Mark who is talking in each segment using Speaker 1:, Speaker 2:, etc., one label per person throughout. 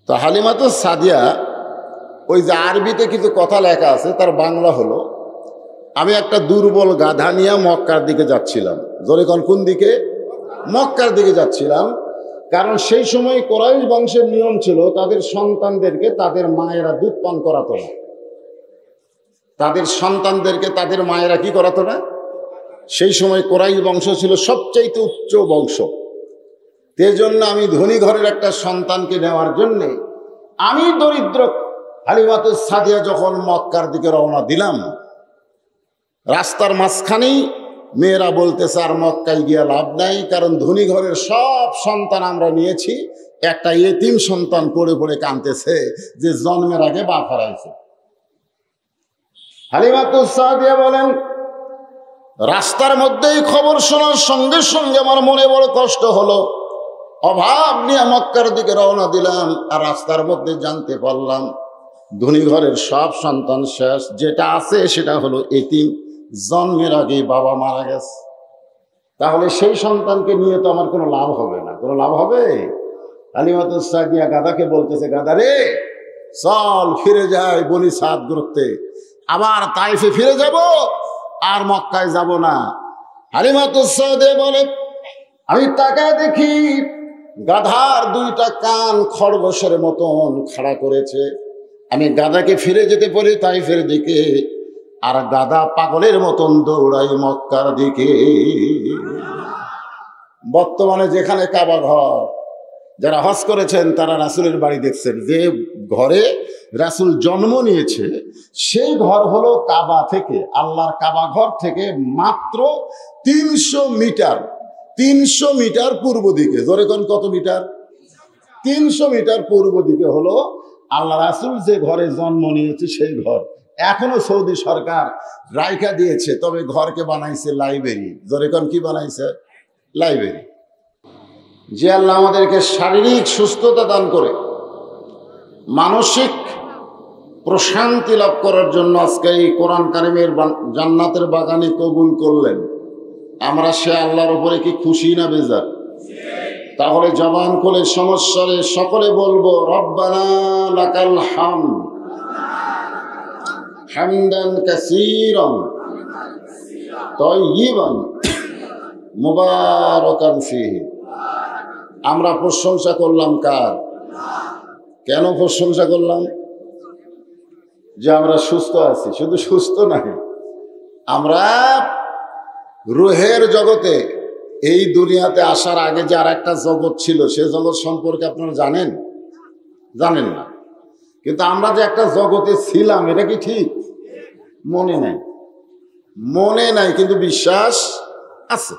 Speaker 1: তো হালিমাতুস সাদিয়া ওই যে আরবিতে কিছু কথা লেখা আছে, তার বাংলা হলো, আমি একটা দুর্বল গাধা নিয়ে মক্কার দিকে যাচ্ছিলাম। জোরে কোন দিকে? মক্কার দিকে যাচ্ছিলাম। কারণ সেই সময় কুরাইশ বংশের নিয়ম ছিল তাদের সন্তানদেরকে তাদের মায়েরা দুধ পান করাতো না। তাদের সন্তানদেরকে তাদের মায়েরা কি করাতো না? সেই সময় কুরাইশ বংশ ছিল সবচাইতে উচ্চ বংশ। সেজন্য আমি ধনী ঘরের একটা সন্তানকে নেওয়ার জন্যে আমি দরিদ্র হালিমাতুস সাদিয়া যখন মক্কার দিকে রওনা দিলাম, রাস্তার মাঝখানেই মেয়েরা বলতেছে আর মক্কায় গিয়া লাভ নাই, কারণ ধনী ঘরের সব সন্তান আমরা নিয়েছি, একটা এতিম সন্তান পড়ে পড়ে কাঁদতেছে যে জন্মের আগে বাপ হারাইছে। হালিমাতুস সাদিয়া বলেন, রাস্তার মধ্যেই খবর শোনার সঙ্গে সঙ্গে আমার মনে বড় কষ্ট হলো। অভাব নিয়ে মক্কার দিকে রওনা দিলাম, আর রাস্তার মধ্যে জানতে পারলাম ধনী ঘরের সব সন্তান শেষ, যেটা আছে সেটা হলো এতিম, জন্মের আগেই বাবা মারা গেছে। তাহলে সেই সন্তানকে নিয়ে তো আমার কোনো লাভ হবে না। কোনো লাভ হবে? হালিমাতুস সাদিয়া গাধাকে বলতেছে, গাধা রে চল ফিরে যাই বনি সাদ গ্রুপতে, আবার তাইফে ফিরে যাব, আর মক্কায় যাব না। হালিমাতুস সাদিয়া বলে, আমি তাকায় দেখি গাধার দুইটা কান খরগোশের মতন খাড়া করেছে। আমি গাধাকে ফিরে যেতে পারি তাইফের দিকে, আর গাধা পাগলের মতন দৌড়াই মক্কার দিকে। বর্তমানে যেখানে কাবা ঘর, যারা হজ করেছেন তারা রাসূলের বাড়ি দেখছেন, যে ঘরে রাসূল জন্ম নিয়েছে সেই ঘর হলো কাবা থেকে, আল্লাহর কাবা ঘর থেকে মাত্র 300 মিটার, 300 মিটার পূর্ব দিকে। জোরে কোন কত মিটার? 300 মিটার পূর্ব দিকে হলো আল্লাহ রাসূল যে ঘরে জন্ম নিয়েছে সেই ঘর। এখনো সৌদি সরকার রাইখা দিয়েছে, তবে ঘরকে বানাইছে লাইব্রেরি। জোরে কোন কি বানাইছে? লাইব্রেরি। যে আল্লাহ আমাদেরকে শারীরিক সুস্থতা দান করে মানসিক প্রশান্তি লাভ করার জন্য আজকে এই কোরআন কারিমের জান্নাতের বাগানে কবুল করলেন, আমরা সে আল্লাহর উপরে কি খুশি না বেজার? তাহলে জবান খুলে সমস্যারে সকলে বলবো, রব্বানা লাকাল হামদ হামদান কাসীরান তাইয়িবান মুবারাকান ফীহি। আমরা প্রশংসা করলাম কার? কেন প্রশংসা করলাম? যে আমরা সুস্থ আছি। শুধু সুস্থ নাই, আমরা রুহের জগতে, এই দুনিয়াতে আসার আগে যে আর একটা জগৎ ছিল, সে জগৎ সম্পর্কে আপনারা জানেন? জানেন না। কিন্তু আমরা যে একটা জগতে ছিলাম, এটা কি ঠিক? মনে নাই, মনে নাই, কিন্তু বিশ্বাস আছে।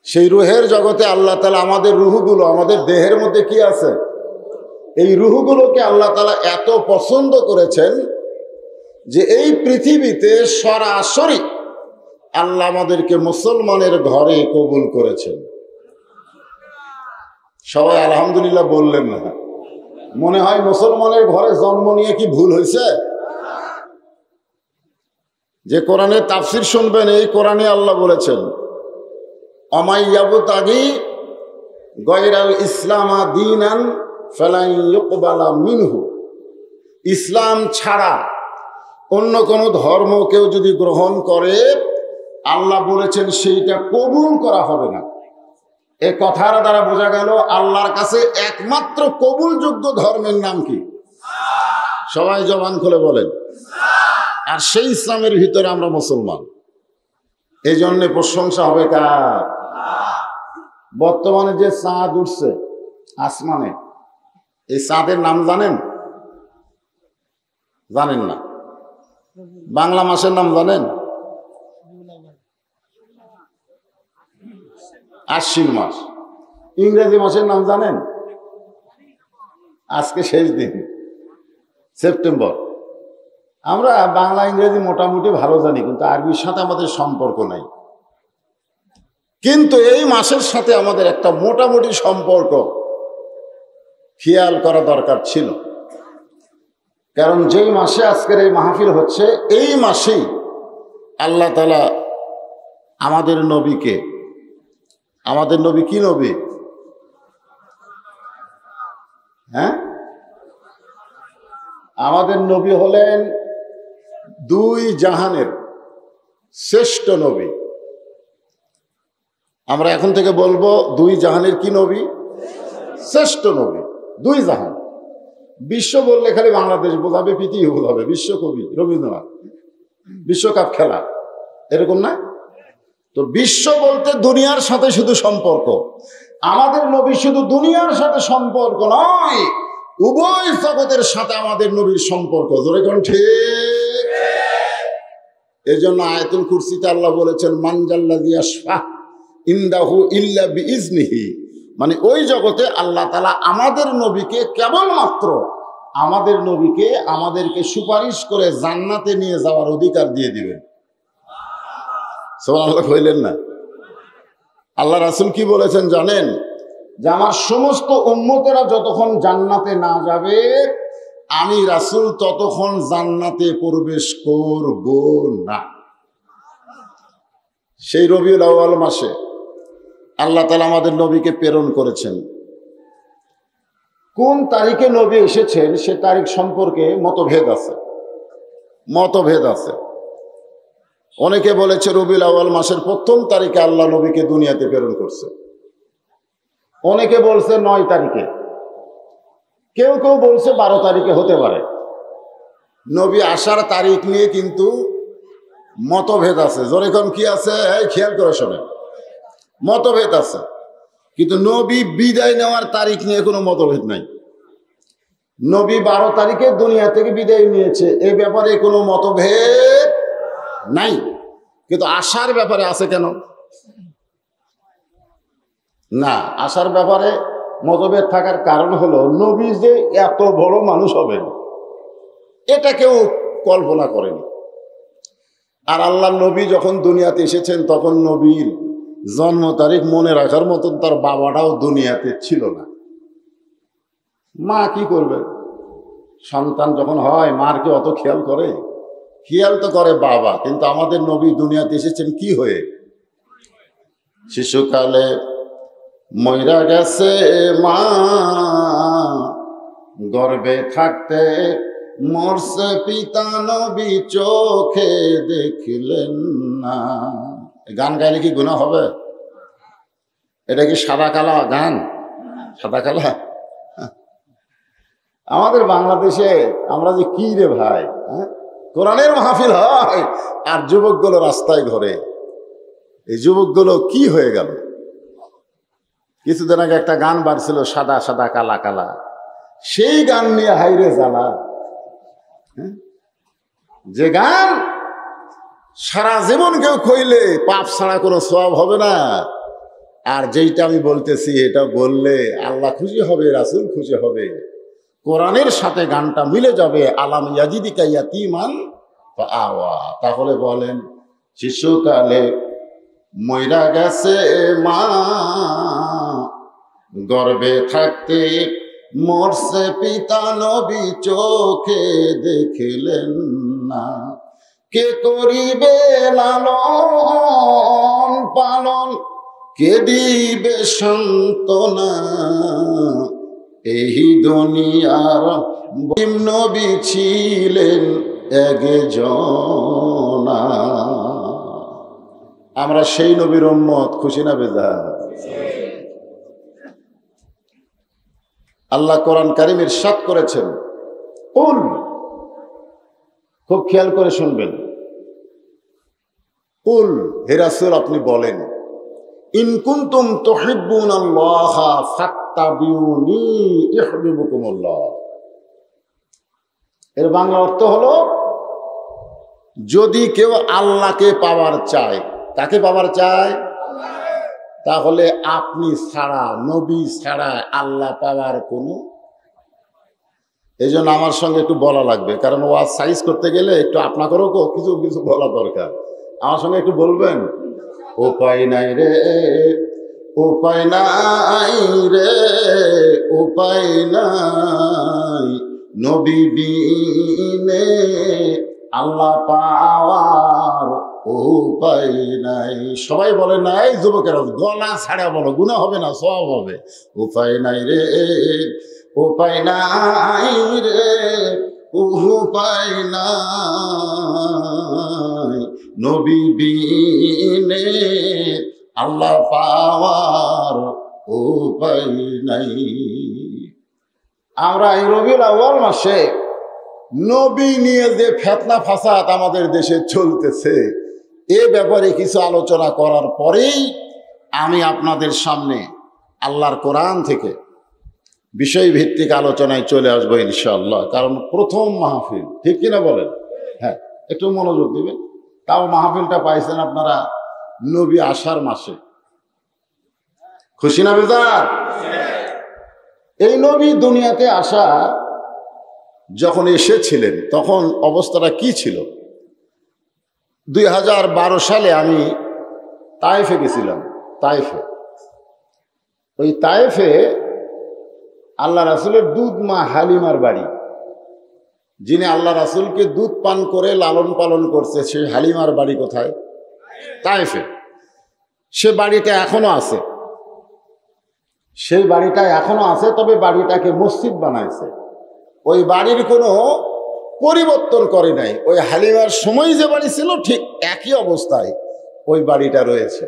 Speaker 1: সেই রুহের জগতে আল্লাহ তাআলা আমাদের রুহগুলো, আমাদের দেহের মধ্যে কি আছে, এই রুহগুলোকে আল্লাহ তাআলা এত পছন্দ করেছেন যে এই পৃথিবীতে সরাসরি আল্লাহ আমাদেরকে মুসলমানের ঘরে কবুল করেছেন। সবাই আলহামদুলিল্লাহ বললেন না? মনে হয় মুসলমানের ঘরে জন্ম নিয়ে কি ভুল হয়েছে? যে কোরআনের তাফসীর শুনবেন, এই কোরআনে আল্লাহ বলেছেন, অমাইয়াবতাগি গায়রাল ইসলামা দীনান ফালান ইউকবালা মিনহু। ইসলাম ছাড়া অন্য কোনো ধর্ম কেউ যদি গ্রহণ করে, আল্লাহ বলেছেন সেইটা কবুল করা হবে না। এ কথার দ্বারা বোঝা গেল আল্লাহর কাছে একমাত্র কবুলযোগ্য ধর্মের নাম কি? সবাই জবান খুলে বলেন। আর সেই ইসলামের ভিতরে আমরা মুসলমান। এই জন্যে প্রশংসা হবে কার? বর্তমানে যে চাঁদ উঠছে আসমানে, এই চাঁদের নাম জানেন? জানেন না? বাংলা মাসের নাম জানেন? আশ্বিন মাস। ইংরেজি মাসের নাম জানেন? আজকে শেষ দিন, সেপ্টেম্বর। আমরা বাংলা ইংরেজি মোটামুটি ভালো জানি, কিন্তু আরবির সাথে আমাদের সম্পর্ক নাই। কিন্তু এই মাসের সাথে আমাদের একটা মোটামুটি সম্পর্ক খেয়াল করা দরকার ছিল। কারণ যেই মাসে আজকের এই মাহফিল হচ্ছে, এই মাসেই আল্লাহ তাআলা আমাদের নবীকে, আমাদের নবী কি নবী? হ্যাঁ, আমাদের নবী হলেন দুই জাহানের শ্রেষ্ঠ নবী। আমরা এখন থেকে বলবো দুই জাহানের কি নবী? শ্রেষ্ঠ নবী, দুই জাহান। বিশ্ব বললে খালি বাংলাদেশ বোঝাবে, পৃথিবী বোঝাবে। বিশ্বকবি রবীন্দ্রনাথ, বিশ্বকাপ খেলা এরকম না তো। বিশ্ব বলতে দুনিয়ার সাথে শুধু সম্পর্ক। আমাদের নবী শুধু দুনিয়ার সাথে সম্পর্ক নয়, উভয় জগতের সাথে আমাদের নবীর সম্পর্ক। জোরে কোন ঠিক? এই জন্য আয়াতুল কুরসিতে আল্লাহ বলেছেন মানজাল্লাযী ইয়াশফা' ইনদাহু ইল্লা বিইজনিহি, মানে ওই জগতে আল্লাহ তাআলা আমাদের নবীকে কেবলমাত্র আমাদের নবীকে আমাদেরকে সুপারিশ করে জান্নাতে নিয়ে যাওয়ার অধিকার দিয়ে দিবেন। সুবহানাল্লাহ কইলেন না? আল্লাহ রাসূল কি বলেছেন জানেন? যে আমার সমস্ত উম্মতেরা যতক্ষণ জান্নাতে না যাবে আমি রাসূল ততক্ষণ জান্নাতে প্রবেশ করব না। সেই রবিউল আউয়াল মাসে আল্লাহ তাআলা আমাদের নবীকে প্রেরণ করেছেন। কোন তারিখে নবী এসেছেন সে তারিখ সম্পর্কে মতভেদ আছে। অনেকে বলেছে রবিউল আউয়াল মাসের প্রথম তারিখে আল্লাহ নবীকে দুনিয়াতে প্রেরণ করছে। অনেকে বলছে 9 তারিখে, কেউ কেউ বলছে 12 তারিখে হতে পারে। নবী আসার তারিখ নিয়ে কিন্তু মতভেদ আছে। যেরকম কি আছে, খেয়াল করে শোনেন, মতভেদ আছে। কিন্তু নবী বিদায় নেওয়ার তারিখ নিয়ে কোনো মতভেদ নাই। নবী 12 তারিখে দুনিয়া থেকে বিদায় নিয়েছে, এ ব্যাপারে কোনো মতভেদ নাই। কিন্তু আসার ব্যাপারে আছে কেন? না, আসার ব্যাপারে মতভেদ থাকার কারণ হলো নবী যে এত বড় মানুষ হবেন এটা কেউ কল্পনা করেনি। আর আল্লাহ নবী যখন দুনিয়াতে এসেছেন তখন নবীর জন্ম তারিখ মনে রাখার মতন তার বাবাটাও দুনিয়াতে ছিল না। মা কি করবে? সন্তান যখন হয় মার কি অত খেয়াল করে? খেয়াল তো করে বাবা। কিন্তু আমাদের নবী দুনিয়াতে এসেছেন কি হয়ে? শিশুকালে মইরা গেছে মা, গর্ভে থাকতে মরছে পিতা, নবী চোখে দেখলেন না। গান গাইলে কি গুনাহ হবে? এটা কি সাদা কালা গান? সাদা কালা? আমাদের বাংলাদেশে আমরা যে কি রে ভাই, কোরআনের মাহফিল হয় আর যুবকগুলো রাস্তায় ঘরে। এই যুবকগুলো কি হয়ে গেল? কিছুদিন আগে একটা গান বাড়ছিল, সাদা সাদা কালা কালা। সেই গান নিয়ে হাইরে জ্বালা। যে গান সারা জীবন কেউ কইলে পাপ ছাড়া কোনো সওয়াব হবে না। আর যেইটা আমি বলতেছি এটা বললে আল্লাহ খুশি হবে, রাসূল খুশি হবে, কোরআনের সাথে গানটা মিলে যাবে। আলাম ইয়াজিদিকা ইয়াতীমান ফাআওয়া। তাহলে বলেন, শিশুকালে মইরা গেছে মা, গর্ভে থাকতে মরছে পিতা, নবী চোখে দেখলেন না। কে করিবে লালন পালন, কে দিবে সান্ত্বনা, এই দুনিয়ার নবী ছিলেন একজনা। আমরা সেই নবীর উম্মত, খুশি না বেজার? আল্লাহ কোরআন কারীম ইরশাদ করেছেন, কুল, খুব খেয়াল করে শুনবেন, কুল, হে রাসূল আপনি বলেন, ইন কুনতুম তুহিব্বুনাল্লাহা ফাত্তাবিউনি ইউহিব্বুকুমুল্লাহ। এর বাংলা অর্থ হলো, যদি কেউ আল্লাহকে পাওয়ার চায়, তাকে পাওয়ার চায়, তাহলে আপনি ছাড়া, নবী ছাড়া আল্লাহ পাওয়ার কোনো। এই জন্য আমার সঙ্গে একটু বলা লাগবে, কারণ ওয়াজ সাইজ করতে গেলে একটু আপনাকেও কিছু কিছু বলা দরকার। আমার সঙ্গে একটু বলবেন, উপায় নাই রে, উপায় নাই রে, উপায় নাই, নবী বিনে আল্লাহ পাওয়ার উপায় নাই। সবাই বলে নাই, যুবকেরা গলা ছাড়া বলো, গুনাহ হবে না, সওয়াব হবে। উপায় নাই রে, উপায় নাই রে উপায় নাই, নবী বিনে আল্লাহ পাওয়ার উপায় নাই। আমরা এই রবিউল আউয়াল মাসে নবী নিয়ে যে ফিতনা ফাসাদ আমাদের দেশে চলতেছে এ ব্যাপারে কিছু আলোচনা করার পরেই আমি আপনাদের সামনে আল্লাহর কোরআন থেকে বিষয়ভিত্তিক আলোচনায় চলে আসবো ইনশাআল্লাহ। কারণ প্রথম মাহফিল, ঠিক কিনা বলেন? হ্যাঁ, একটু মনোযোগ দিবেন। তাও মাহফিলটা পাইছেন আপনারা নবী আসার মাসে, খুশি না বেজার? এই নবী দুনিয়াতে আসা যখন এসেছিলেন তখন অবস্থাটা কি ছিল? 2012 সালে আমি তায়েফে গেছিলাম। তায়েফে, ওই তায়েফে আল্লাহ রাসূলের দুধ মা হালিমার বাড়ি, যিনি আল্লাহ রাসূলকে দুধ পান করে লালন পালন করছে, সেই হালিমার বাড়ি কোথায়? তায়েফে। সে বাড়িটা এখনো আছে, সেই বাড়িটা এখনো আছে, তবে বাড়িটাকে মসজিদ বানাইছে। ওই বাড়ির কোনো পরিবর্তন করে নাই। ওই হালিমার সময় যে বাড়ি ছিল ঠিক একই অবস্থায় ওই বাড়িটা রয়েছে।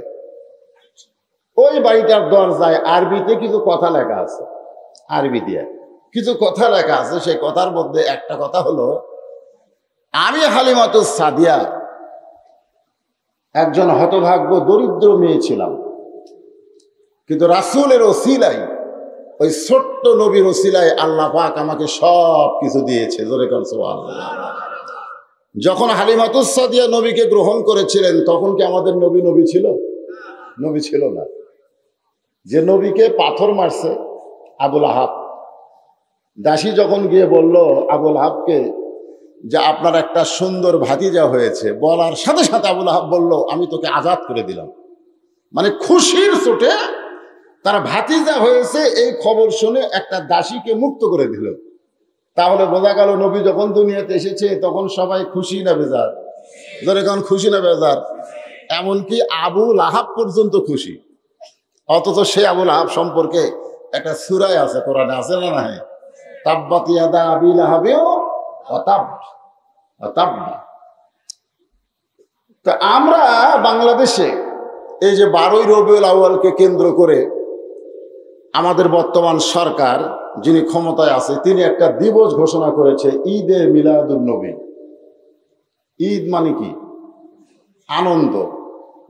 Speaker 1: ওই বাড়িটার দরজায় আরবিতে কিছু কথা লেখা আছে, আরবি দিয়ে কিছু কথা লেখা আছে। সেই কথার মধ্যে একটা কথা হলো, আমি হালিমাতুস সাদিয়া একজন হতভাগ্য দরিদ্র মেয়ে ছিলাম, কিন্তু রাসূলের ওসিলায়, ওই ছোট্ট নবীর ওসিলায় আল্লাহ পাক আমাকে সব কিছু দিয়েছে। জোরে কান সুবহানাল্লাহ। যখন হালিমাতুস সাদিয়া নবীকে গ্রহণ করেছিলেন তখন কি আমাদের নবী নবী ছিল? নবী ছিল না। যে নবীকে পাথর মারছে আবুল আহাব, দাসী যখন গিয়ে বলল আবুল আহাবকে যে আপনার একটা সুন্দর ভাতিজা হয়েছে, বলার সাথে সাথে আবুল আহাব বলল আমি তোকে আজাদ করে দিলাম। মানে খুশির চোটে তার ভাতিজা হয়েছে এই খবর শুনে একটা দাসীকে মুক্ত করে দিল। তাহলে বোঝা গেল নবী যখন দুনিয়াতে এসেছে তখন সবাই খুশি না বেজার? যখন খুশি না বেজার? এমনকি আবুল আহাব পর্যন্ত খুশি। অথচ সে আবুল আহাব সম্পর্কে একটা সূরা আছে, কোরআনে আছে না? না, তাব্বাত ইয়াদা আবি লাহাবিন ওয়া তাব ওয়া তাব। তা আমরা বাংলাদেশে এই যে 12ই রবিউল আউয়ালকে কেন্দ্র করে আমাদের বর্তমান সরকার যিনি ক্ষমতায় আছে তিনি একটা দিবস ঘোষণা করেছে, ঈদে মিলাদুন নবী। ঈদ মানে কি? আনন্দ।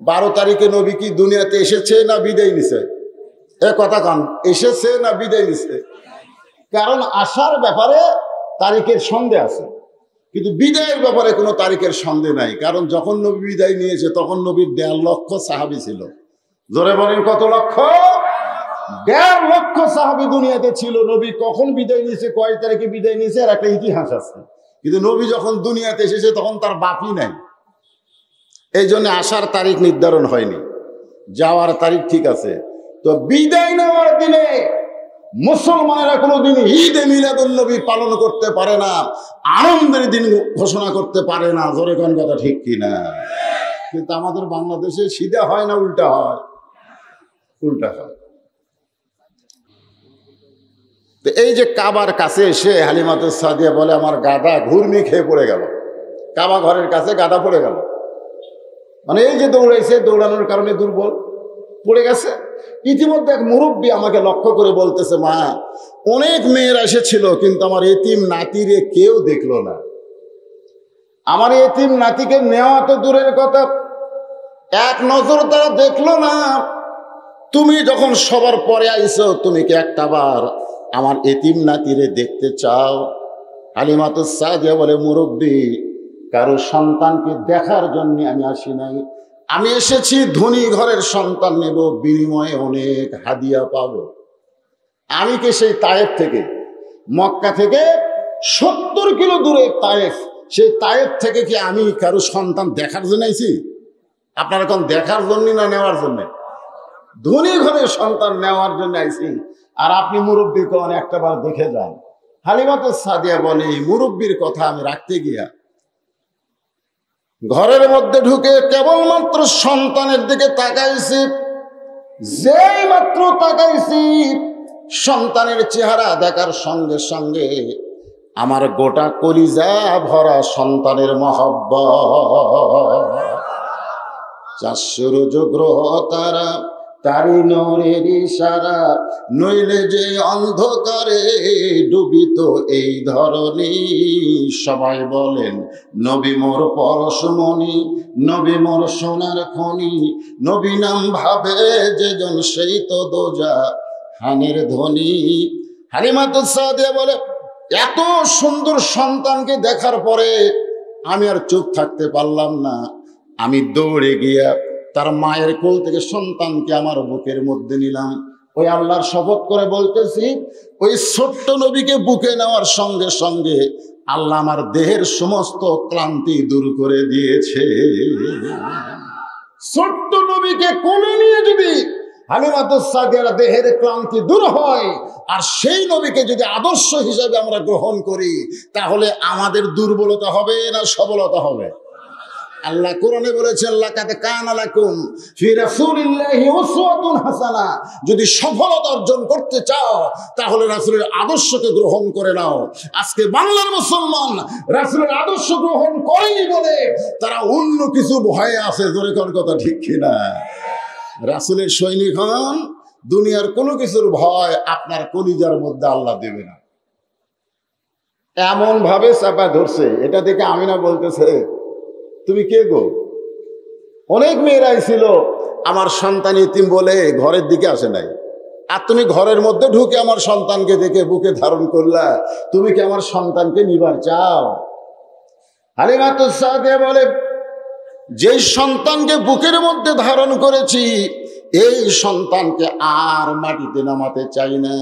Speaker 1: 12 তারিখে নবী কি দুনিয়াতে এসেছে না বিদায় নিছে? এ কথা কান, এসেছে না বিদায় নিছে? কারণ আসার ব্যাপারে তারিখের সন্দেহ আছে, কিন্তু বিদায়ের ব্যাপারে কোনো তারিখের সন্দেহ নাই। কারণ যখন নবী বিদায় নিয়েছে তখন নবীর 1.5 লক্ষ সাহাবী ছিল। জোরে বলেন কত লক্ষ? 1.5 লক্ষ সাহাবী দুনিয়াতে ছিল। নবী কখন বিদায় নিয়েছে, কয় তারিখে বিদায় নিয়েছে, আর একটা ইতিহাস আছে। কিন্তু নবী যখন দুনিয়াতে এসেছে তখন তার বাপই নাই, এই জন্য আসার তারিখ নির্ধারণ হয়নি, যাওয়ার তারিখ ঠিক আছে। তো বিদায় নেওয়ার দিনে মুসলমানেরা কোনোদিন ঈদে মিলাদুন নবী পালন করতে পারে না, আনন্দের দিন ঘোষণা করতে পারে না। জোরে কোন কথা ঠিক কিনা? কিন্তু আমাদের বাংলাদেশে সিধা হয় না উল্টা হয়? উল্টা হয়। তো এই যে কাবার কাছে এসে হালিমাতুস সাদিয়া বলে আমার গাদা ঘুরনি খেয়ে পড়ে গেল। কাবা ঘরের কাছে গাদা পড়ে গেল, মানে এই যে দৌড়াইছে, দৌড়ানোর কারণে দুর্বল পড়ে গেছে। ইতিমধ্যে এক মুরব্বী আমাকে লক্ষ্য করে বলতেছে, মা অনেক মেয়েরা এসেছিল কিন্তু আমার এতিম নাতিরে কেউ দেখলো না। আমার এতিম নাতিকে নেওয়া তো দূরের কথা, এক নজর তারা দেখলো না। তুমি যখন সবার পরে আইছো, তুমি কি একটাবার আমার এতিম নাতিরে দেখতে চাও? হালিমাতুস সাদিয়া বলে, মুরব্বী কারো সন্তানকে দেখার জন্য আমি আসি নাই, আমি এসেছি ধনী ঘরের সন্তান নেব, বিনিময়ে অনেক হাদিয়া পাবো। আমি কি সেই তায়েফ থেকে, মক্কা থেকে 70 কিলো দূরে তায়েফ, সেই তায়েফ থেকে কি আমি কারো সন্তান দেখার জন্য আইছি? আপনারা এখন দেখার জন্য না নেওয়ার জন্য? ধনী ঘরের সন্তান নেওয়ার জন্য আইছি। আর আপনি মুরব্বী কোন একটাবার দেখে যান। হালিমাতুস সাদিয়া বলে, মুরব্বীর কথা আমি রাখতে গিয়া ঘরের মধ্যে ঢুকে কেবলমাত্র সন্তানের দিকে তাকাইছি। যেই মাত্র তাকাইছি সন্তানের চেহারা দেখার সঙ্গে সঙ্গে আমার গোটা কলিজা ভরা সন্তানের মহব্বত। চার সূর্য গ্রহ তারা তারি নূরের ইশারা, নইলে যে অন্ধকারে ডুবিত এই ধরনী। সবাই বলেন নবী মোর পরশমণি, নবী মোর সোনার খনি, নবী নাম ভাবে যেজন সেই তো দোজা হানের ধ্বনি। হালিমাতুস সাদিয়া বলে, এত সুন্দর সন্তানকে দেখার পরে আমি আর চুপ থাকতে পারলাম না। আমি দৌড়ে গিয়া তার মায়ের কোল থেকে সন্তানকে আমার বুকের মধ্যে নিলাম। ওই আল্লাহর শপথ করে বলতেছি, ওই ছোট্ট নবীকে বুকে নেওয়ার সঙ্গে সঙ্গে আল্লাহ আমার দেহের সমস্ত ক্লান্তি দূর করে দিয়েছে। ছোট্ট নবীকে কোলে নিয়ে যদি হালিমাতুস সাদিয়ার দেহের ক্লান্তি দূর হয়, আর সেই নবীকে যদি আদর্শ হিসাবে আমরা গ্রহণ করি, তাহলে আমাদের দুর্বলতা হবে না সবলতা হবে? আল্লাহ কোরআনে বলেছেন, লাকাদ কানা লাকুম ফি রাসূলিল্লাহি উসওয়াতুন হাসানা। যদি সফলতা অর্জন করতে চাও তাহলে রাসূলের আদর্শকে গ্রহণ করে নাও। আজকে বাংলার মুসলমান রাসূলের আদর্শ গ্রহণ করেনি বলে তারা অন্য কিছু ভয়ে আছে। জোরে কোন কথা ঠিক কিনা? রাসূলের সৈনিক হন, দুনিয়ার কোনো কিছুর ভয় আপনার কলিজার মধ্যে আল্লাহ দেবে না। এমন ভাবে চাপা ধরছে, এটা দেখে আমিনা বলতেছে, তুমি কে গো? অনেক মেয়েরাই ছিল আমার সন্তান ইতিম বলে ঘরের দিকে আসে নাই, আর তুমি ঘরের মধ্যে ঢুকে আমার সন্তানকে দেখে বুকে ধারণ করলা, তুমি কি আমার সন্তানকে নিবার চাও? হালিমাতুস সাদিয়া বলে, যেই সন্তানকে বুকের মধ্যে ধারণ করেছি এই সন্তানকে আর মাটিতে নামাতে চাই না।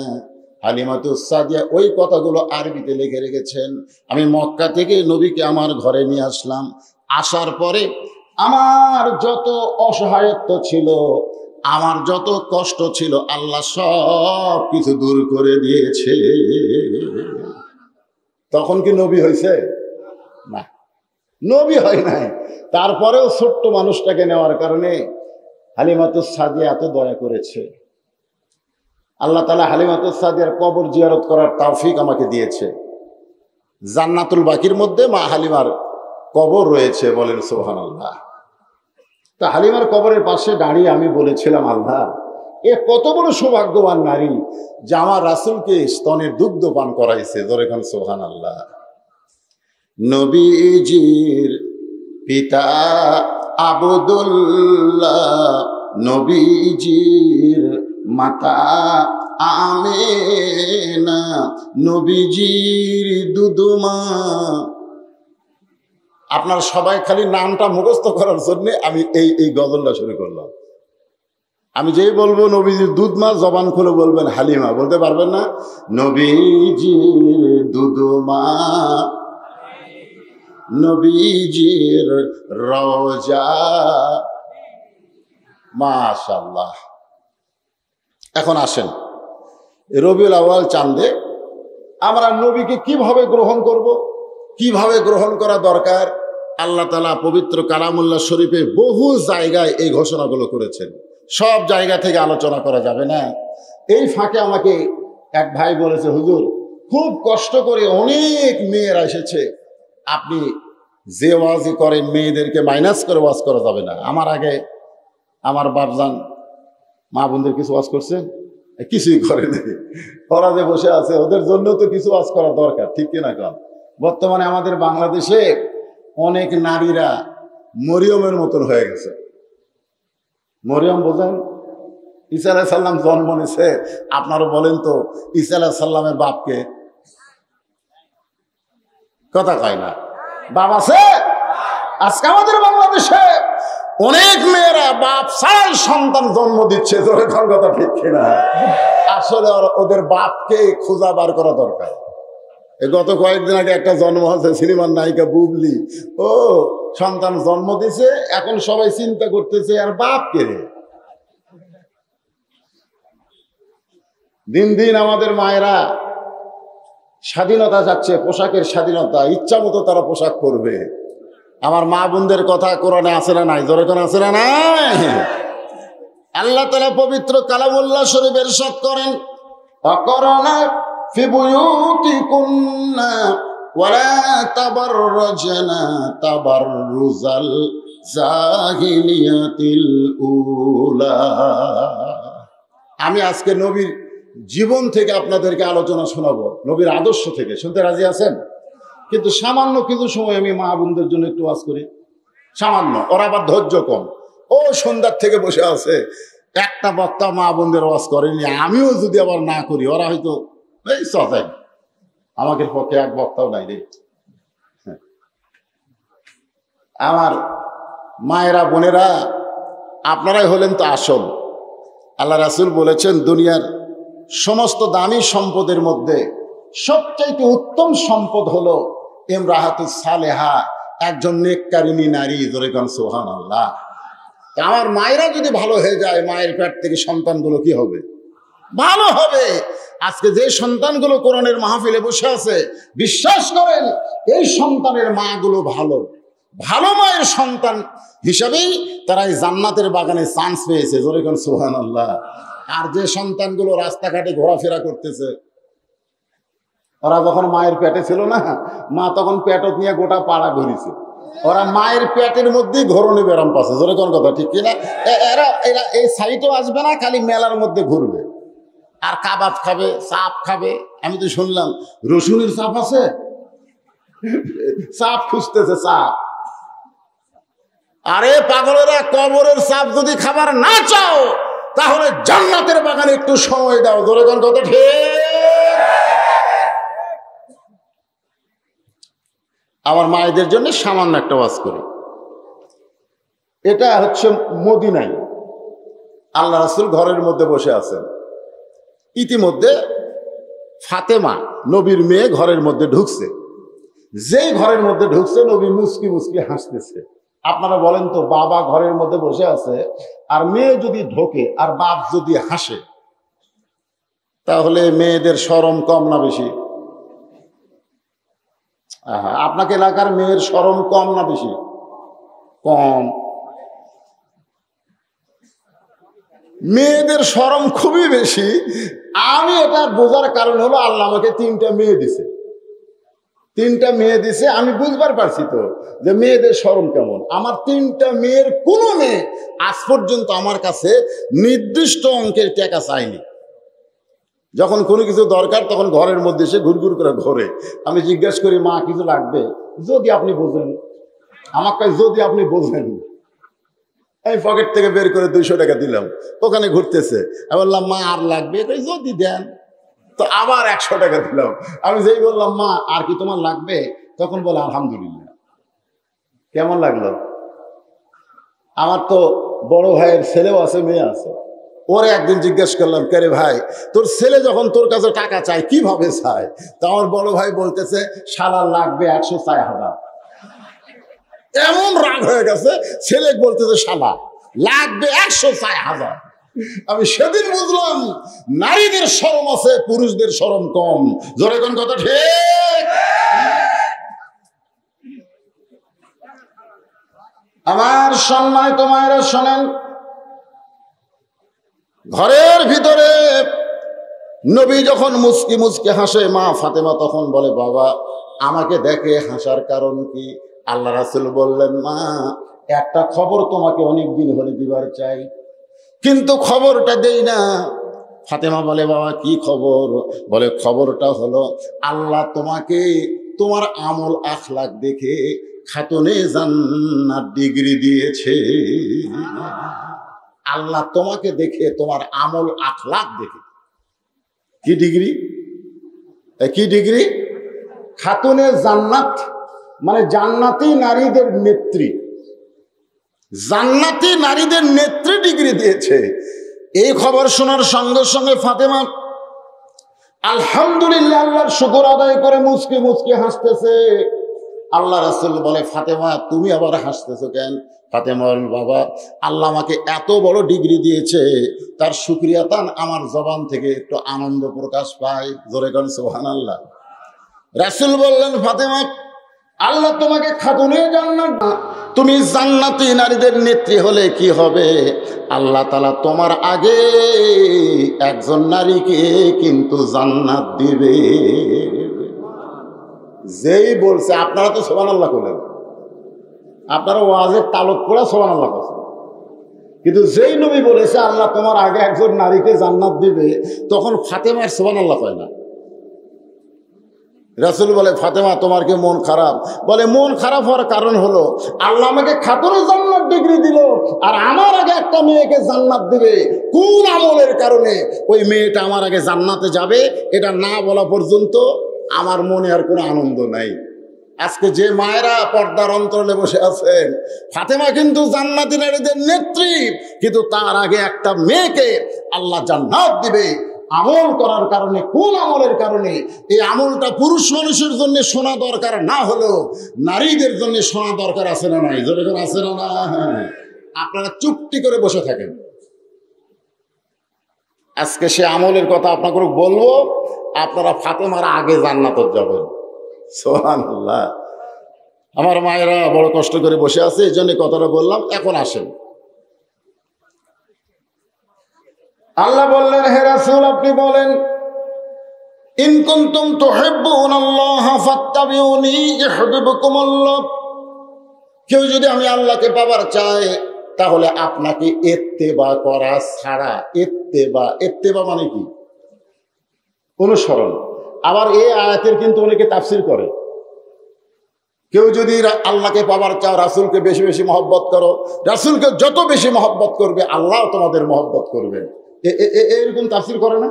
Speaker 1: হালিমাতুস সাদিয়া ওই কথাগুলো আরবিতে লিখে রেখেছেন। আমি মক্কা থেকে নবীকে আমার ঘরে নিয়ে আসলাম। আসার পরে আমার যত অসহায়ত্ব ছিল, আমার যত কষ্ট ছিল, আল্লাহ সব কিছু দূর করে দিয়েছে। তখন কি নবী হয়েছে? না, নবী হয় নাই। তারপরেও ছোট্ট মানুষটাকে নেওয়ার কারণে হালিমাতুস সাদিয়া এত দয়া করেছে। আল্লাহ তাআলা হালিমাতুস সাদিয়ার কবর জিয়ারত করার তৌফিক আমাকে দিয়েছে। জান্নাতুল বাকির মধ্যে মা হালিমার কবর রয়েছে, বলেন সুবহানাল্লাহ। তা হালিমার কবরের পাশে দাঁড়িয়ে আমি বলেছিলাম, আল্লাহ, এ কত বড় সৌভাগ্যবান নারী যে আমার রাসূলকে স্তনের দুগ্ধ পান করাইছে। জোরে খান সুবহানাল্লাহ। নবীজির পিতা আব্দুল্লাহ, নবীজির মাতা আমেনা, নবীজির দুধমা। আপনার সবাই খালি নামটা মুখস্থ করার জন্য আমি এই গজলটা শুরু করলাম। আমি যেই বলবো নবীজির দুধমা, জবান খুলে বলবেন হালিমা, বলতে পারবেন না? নবীজির দুধমা, নবীজির রওজা। মাশাআল্লাহ। এখন আসেন, রবিউল আউয়াল চাঁদে আমরা নবীকে কিভাবে গ্রহণ করব, কিভাবে গ্রহণ করা দরকার। আল্লাহ তাআলা পবিত্র কালামুল্লাহ শরীফে বহু জায়গায় এই ঘোষণাগুলো করেছেন। সব জায়গা থেকে আলোচনা করা যাবে না। এই ফাঁকে আমাকে এক ভাই বলেছে, হুজুর, খুব কষ্ট করে অনেক মেয়েরা এসেছে, আপনি যে ওয়াজই করেন মেয়েদেরকে মাইনাস করে ওয়াজ করা যাবে না। আমার আগে আমার বাপজান মা বোনদের কিছু ওয়াজ করছেন, কিছুই করে নেই। ওরা যে বসে আছে ওদের জন্য তো কিছু ওয়াজ করা দরকার, ঠিক কিনা? কারণ বর্তমানে আমাদের বাংলাদেশে অনেক নারীরা মরিয়মের মতন হয়ে গেছে। মরিয়ম বোঝেন? ঈসা আলাইহিস সালাম জন্ম নিয়েছে। আপনারা বলেন তো ঈসা আলাইহিস সালামের বাপকে? কথা কয় না। বাপ আছে? আজকে আমাদের বাংলাদেশে অনেক মেয়েরা বাপ ছাড়াই সন্তান জন্ম দিচ্ছে। জোরে কোন কথা ঠিক কিনা? আসলে ওদের বাপকে খোঁজা বার করা দরকার। গত কয়েকদিন আগে একটা জন্ম হয়েছে, সিনেমার নায়িকা বুবলি, ও সন্তান জন্ম দিছে। এখন সবাই চিন্তা করতেছে আর বাপ কে রে? দিন দিন আমাদের মায়েরা স্বাধীনতা যাচ্ছে, পোশাকের স্বাধীনতা, ইচ্ছা মতো তারা পোশাক পরবে। আমার মা বোনদের কথা কোরআনে আছে না নাই? জোরে কোন আছে না নাই? আল্লাহ তাআলা পবিত্র কালামুল্লাহ শরীফ ইরশাদ করেন, ওয়াকরনা ফি বুয়ুতিকুন্না ওয়ালা তাবাররাজনা তাবাররুজাল জাহিলিয়াতিল উলা। আমি আজকে নবীর জীবন থেকে আপনাদেরকে আলোচনা শোনাবো, নবীর আদর্শ থেকে। শুনতে রাজি আছেন? কিন্তু সামান্য কিছু সময় আমি মা বোনদের জন্য একটু ওয়াজ করি, সামান্য। ওরা আবার ধৈর্য কম, ও সন্ধ্যার থেকে বসে আছে, একটা বক্তা মা বোনদের ওয়াজ করেনি। আমিও যদি আবার না করি, ওরা হয়তো এই সতাই, আমাদের পক্ষে এক বক্তাও নাই রে। আমার মায়েরা বোনেরা, আপনারাই হলেন তো আসল। আল্লাহ রাসূল বলেছেন, দুনিয়ার সমস্ত দামি সম্পদের মধ্যে সবচাইতে উত্তম সম্পদ হলো ইমরাহাতুস সালেহা, একজন নেককারিনী নারী। জোরে কোন সুবহানাল্লাহ। আমার মায়েরা যদি ভালো হয়ে যায়, মায়ের পেট থেকে সন্তানগুলো কি হবে? ভালো হবে। আজকে যে সন্তানগুলো কোরআনের মাহফিলে বসে আছে, বিশ্বাস করেন এই সন্তানের মাগুলো ভালো ভালো মায়ের সন্তান হিসাবেই তারা এই জান্নাতের বাগানে চান্স পেয়েছে। জোরে কোন সুবহানাল্লাহ। আর যে সন্তানগুলো রাস্তাঘাটে ঘোরাফেরা করতেছে, ওরা যখন মায়ের পেটে ছিল না, মা তখন পেটত নিয়ে গোটা পাড়া ঘুরিছে। ওরা মায়ের পেটের মধ্যেই ঘরণে ব্যারাম পাচ্ছে। জোরে কোন কথা ঠিক কিনা? এরা এরা এই সাইটেও আসবে না, খালি মেলার মধ্যে ঘুরবে আর কাবাব খাবে, চাপ খাবে। আমি তো শুনলাম রসুনের চাপ আছে, চাপ খুঁজতেছে চাপ। আরে পাগলেরা, কবরের চাপ যদি খাবার না চাও, তাহলে জান্নাতের বাগানে একটু সময় দাও। জোরে কোন কথা ঠিক? আমার মায়েদের জন্য সামান্য একটা ওয়াজ করি। এটা হচ্ছে মদিনায় আল্লাহ রাসূল ঘরের মধ্যে বসে আছেন। ইতিমধ্যে ফাতেমা নবীর মেয়ে ঘরের মধ্যে ঢুকছে। যেই ঘরের মধ্যে ঢুকছে, নবী মুস্কি মুস্কি হাসতেছে। আপনারা বলেন তো, বাবা ঘরের মধ্যে বসে আছে আর মেয়ে যদি ঢোকে আর বাপ যদি হাসে, তাহলে মেয়েদের শরম কম না বেশি? আপনাকে এলাকার মেয়ের শরম কম না বেশি? কম। মেয়েদের শরম খুবই বেশি। আমি এটা বোঝার কারণ হলো, আল্লাহ আমাকে তিনটা মেয়ে দিছে। আমি বুঝবার পারছি তো যে মেয়েদের শরম কেমন। আমার তিনটা মেয়ের কোনো মেয়ে আজ পর্যন্ত আমার কাছে নির্দিষ্ট অঙ্কের টাকা চাইনি। যখন কোনো কিছু দরকার, তখন ঘরের মধ্যে এসে ঘুরঘুর করে ঘোরে। আমি জিজ্ঞেস করি, মা কিছু লাগবে? যদি আপনি বোঝেন। আমার কাছে যদি আপনি বোঝেন। আমি পকেট থেকে বের করে 200 টাকা দিলাম, ওখানে ঘুরতেছে। আমি বললাম, মা আর লাগবে? যদি দেন। তো আবার 100 টাকা দিলাম। আমি যেই বললাম, মা আর কি তোমার লাগবে, তখন বলে আলহামদুলিল্লাহ। কেমন লাগলো? আমার তো বড় ভাইয়ের ছেলেও আছে, মেয়ে আছে। ওরে একদিন জিজ্ঞেস করলাম, কে রে ভাই, তোর ছেলে যখন তোর কাছে টাকা চায় কিভাবে চায়? তো আমার বড় ভাই বলতেছে, শালার লাগবে 104,000। এমন রাগ হয়ে গেছে, ছেলে বলতেছে শালা লাগবে 104,000। আমি সেদিন বুঝলাম নারীদের শরম আছে, পুরুষদের শরম কম। জোরে কোন কথা ঠিক? আমার সম্মানিত মায়েরা শোনেন, ঘরের ভিতরে নবী যখন মুচকি মুচকি হাসে, মা ফাতেমা তখন বলে, বাবা আমাকে দেখে হাসার কারণ কি? আল্লাহ রাসূল বললেন, মা একটা খবর তোমাকে অনেক দিন হলে দিবার চাই, কিন্তু খবরটা দেই না। ফাতেমা বলে, বাবা কি খবর? বলে, খবরটা হলো আল্লাহ তোমাকে তোমার আমল আখলাক দেখে খাতুনে জান্নাত ডিগ্রি দিয়েছে। আল্লাহ তোমাকে দেখে, তোমার আমল আখলাক দেখে কি ডিগ্রি? কি ডিগ্রি? খাতুনে জান্নাত, মানে জান্নাতি নারীদের নেত্রী। জান্নাতি নারীদের নেত্রী ডিগ্রি দিয়েছে। এই খবর শোনার সঙ্গে সঙ্গে ফাতেমা আলহামদুলিল্লাহ আল্লাহর শুকর আদায় করে মুচকি মুচকি হাসতেছে। আল্লাহ রাসূল বলে, ফাতেমা তুমি আবার হাসতেছো কেন? ফাতেমা বলেন, বাবা আল্লাহ আমাকে এত বড় ডিগ্রি দিয়েছে, তার শুকরিয়া তান আমার জবান থেকে একটু আনন্দ প্রকাশ পায়। জোরে করেন সুবহানাল্লাহ। রাসূল বললেন, ফাতেমা আল্লাহ তোমাকে খাতুনে জান্নাত, তুমি জান্নাতি নারীদের নেত্রী হলে কি হবে, আল্লাহ তাআলা তোমার আগে একজন নারীকে কিন্তু জান্নাত দিবে। যেই বলছে, আপনারা তো সুবহানাল্লাহ বলেন, আপনারা ওয়াজের তালুক করে সুবহানাল্লাহ বলেন, কিন্তু যেই নবী বলেছে আল্লাহ তোমার আগে একজন নারীকে জান্নাত দিবে, তখন ফাতেমার সুবহানাল্লাহ হয় না। রাসূল বলে, ফাতেমা তোমার কি মন খারাপ? বলে, মন খারাপ হওয়ার কারণ হলো আল্লাহ আমাকে খাতুনে জান্নাত ডিগ্রি দিল, আর আমার আগে একটা মেয়েকে জান্নাত দিবে। কোন আমলের কারণে ওই মেয়েটা আমার আগে জান্নাতে যাবে, এটা না বলা পর্যন্ত আমার মনে আর কোনো আনন্দ নাই। আজকে যে মায়েরা পর্দার অন্তরালে বসে আছেন, ফাতেমা কিন্তু জান্নাতি নারীদের নেত্রী, কিন্তু তার আগে একটা মেয়েকে আল্লাহ জান্নাত দিবে আমল করার কারণে। কোন আমলের কারণে? এই আমলটা পুরুষ মানুষের জন্য শোনা দরকার না হলেও নারীদের জন্য শোনা দরকার আছে না নাই? যেরকম আছে না না? আপনারা চুপটি করে বসে থাকেন। আজকে সে আমলের কথা আপনাকে বলবো, আপনারা ফাতেমার আগে জান্নাতে যাবেন। সুবহানাল্লাহ। আমার মায়েরা বড় কষ্ট করে বসে আছে, এই জন্য কথাটা বললাম। এখন আসেন, আল্লাহ বললেন, হে রাসূল আপনি বলেন, ইন কুনতুম তুহিব্বুনাল্লাহ ফাত্তাবিউনি ইউহিব্বুকুমুল্লাহ। কেউ যদি আমি আল্লাহকে পাবার চায়, তাহলে আপনাকে ইত্তেবা করা ছাড়া, ইত্তেবা মানে কি? অনুসরণ। আবার এই আয়াতের কিন্তু অনেকে তাফসীর করে, কেউ যদি আল্লাহকে পাবার চাও, রাসূলকে বেশি বেশি মহব্বত করো, রাসূলকে যত বেশি মহব্বত করবে আল্লাহ তোমাদের মহব্বত করবেন। এরকম তাফসীর করে না?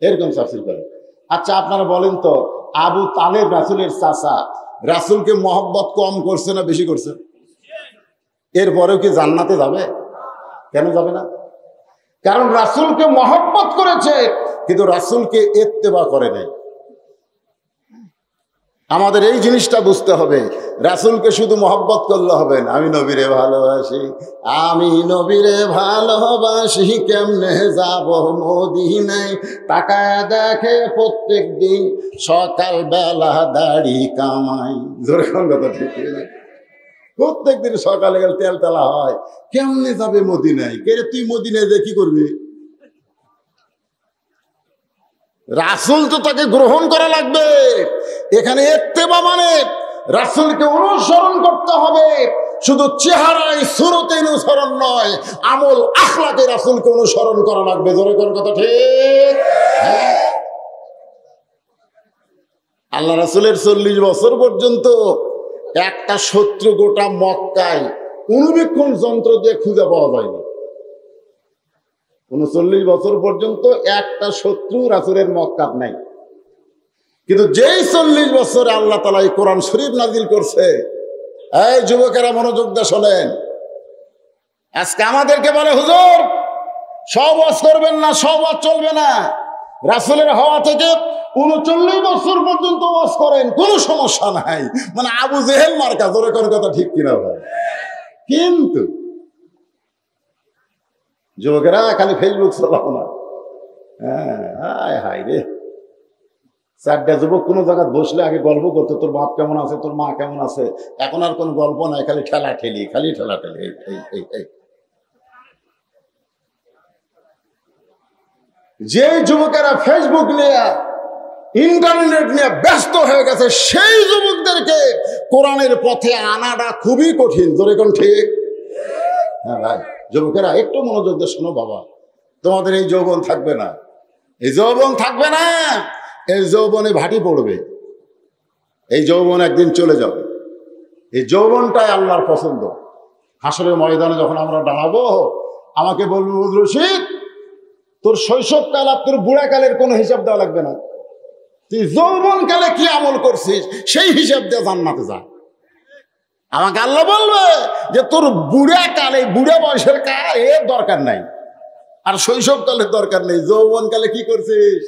Speaker 1: এরকম তাফসীর করে। আচ্ছা আপনারা বলেন তো, আবু তালেব রাসূলের চাচা, রাসূলকে মহব্বত কম করছে না বেশি করছে? এরপরেও কি জান্নাতে যাবে? কেন যাবে না? কারণ রাসূলকে মহব্বত করেছে, কিন্তু রাসূলকে ইত্তেবা করে নাই। আমাদের এই জিনিসটা বুঝতে হবে, রাসূলকে শুধু মহব্বত করলে হবে না। আমি নবীরে ভালোবাসি, আমি নবীরে ভালোবাসি, কেমনে যাব মদিনায়, তাকায় দেখে প্রত্যেক দিন সকাল বেলা দাড়ি কামাই। যেরকম কথা ঠিক না? প্রত্যেক দিন সকালে গেলে তেল তেলা হয়, কেমনে যাবে মদিনায়? কে রে, তুই মদিনায় যে কি করবি? রাসূল তো তাকে গ্রহণ করা লাগবে। এখানে ইত্তেবা মানে রাসূলকে অনুসরণ করতে হবে, শুধু চেহারায় সুরতে অনুসরণ নয়, আমল আখলাকে রাসূলকে অনুসরণ করা লাগবে। জোরে কোন কথা ঠিক? আল্লাহ রাসূলের 40 বছর পর্যন্ত একটা শত্রু গোটা মক্কায় অনুবীক্ষণ যন্ত্র দিয়ে খুঁজে পাওয়া যায়নি। 39 বছর পর্যন্ত একটা শত্রু রাসূলের মক্কাত নাই। কিন্তু যেই 40 বছরে আল্লাহ তাআলা এই কোরআন শরীফ নাজিল করছে, এই যুবকেরা মনোযোগ দিয়ে শোনেন। আজকে আমাদেরকে বলে, হুজুর সব ওয়াজ করবেন না, সব ওয়াজ চলবে না। রাসূলের হওয়া থেকে 39 বছর পর্যন্ত ওয়াজ করেন, কোনো সমস্যা নাই। মানে আবু জেহেল মার্কা। জোরে কোন কথা ঠিক কিনা ভাই? কিন্তু যুবকেরা খালি ফেসবুক চালাবো না। হ্যাঁ, হাই রে, 4টা যুবক কোনো জায়গায় বসলে আগে গল্প করতো, তোর বাপ কেমন আছে, তোর মা কেমন আছে। এখন আর কোন গল্প নাই, খালি ঠেলা ঠেলি, খালি ঠেলা ঠেলি। যে যুবকেরা ফেসবুক নিয়ে, ইন্টারনেট নিয়ে ব্যস্ত হয়ে গেছে, সেই যুবকদেরকে কোরআনের পথে আনাটা খুবই কঠিন। জোরে কোন ঠিক? হ্যাঁ ভাই, যুবকেরা একটু মনোযোগ দিয়ে শোনো বাবা, তোমাদের এই যৌবন থাকবে না, এই যৌবন থাকবে না, এই যৌবনে ভাটি পড়বে, এই যৌবন একদিন চলে যাবে। এই যৌবনটাই আল্লাহর পছন্দ। হাসরের ময়দানে যখন আমরা দাঁড়াবো, আমাকে বলবো, রশিদ তোর শৈশবকাল আর তোর বুড়াকালের কোনো হিসাব দেওয়া লাগবে না, তুই যৌবনকালে কি আমল করছিস সেই হিসাব দিয়ে জান্নাতে যা। আমাকে আল্লাহ বলবে যে তোর বুড়া কালে, বুড়া বয়সের কাল এর দরকার নাই, আর শৈশবকালের দরকার নেই, যৌবনকালে কি করছিস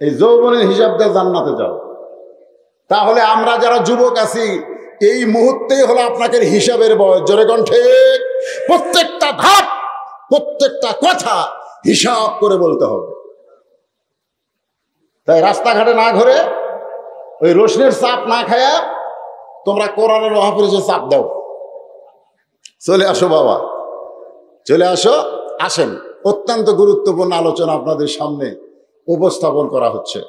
Speaker 1: এই যৌবনের হিসাব দিয়ে জান্নাতে যাও। তাহলে আমরা যারা যুবক আছি, এই মুহূর্তেই হলো আপনাকে হিসাবের বয়স। জোরে কোন ঠিক? প্রত্যেকটা ধাপ, প্রত্যেকটা কথা হিসাব করে বলতে হবে। তাই রাস্তাঘাটে না ঘুরে ওই রোশনের চাপ না খায়া তোমরা কোরআনের মাহফিলে চাপ দাও। চলে আসো বাবা, চলে আসো, আসেন। অত্যন্ত গুরুত্বপূর্ণ আলোচনা আপনাদের সামনে উপস্থাপন করা হচ্ছে।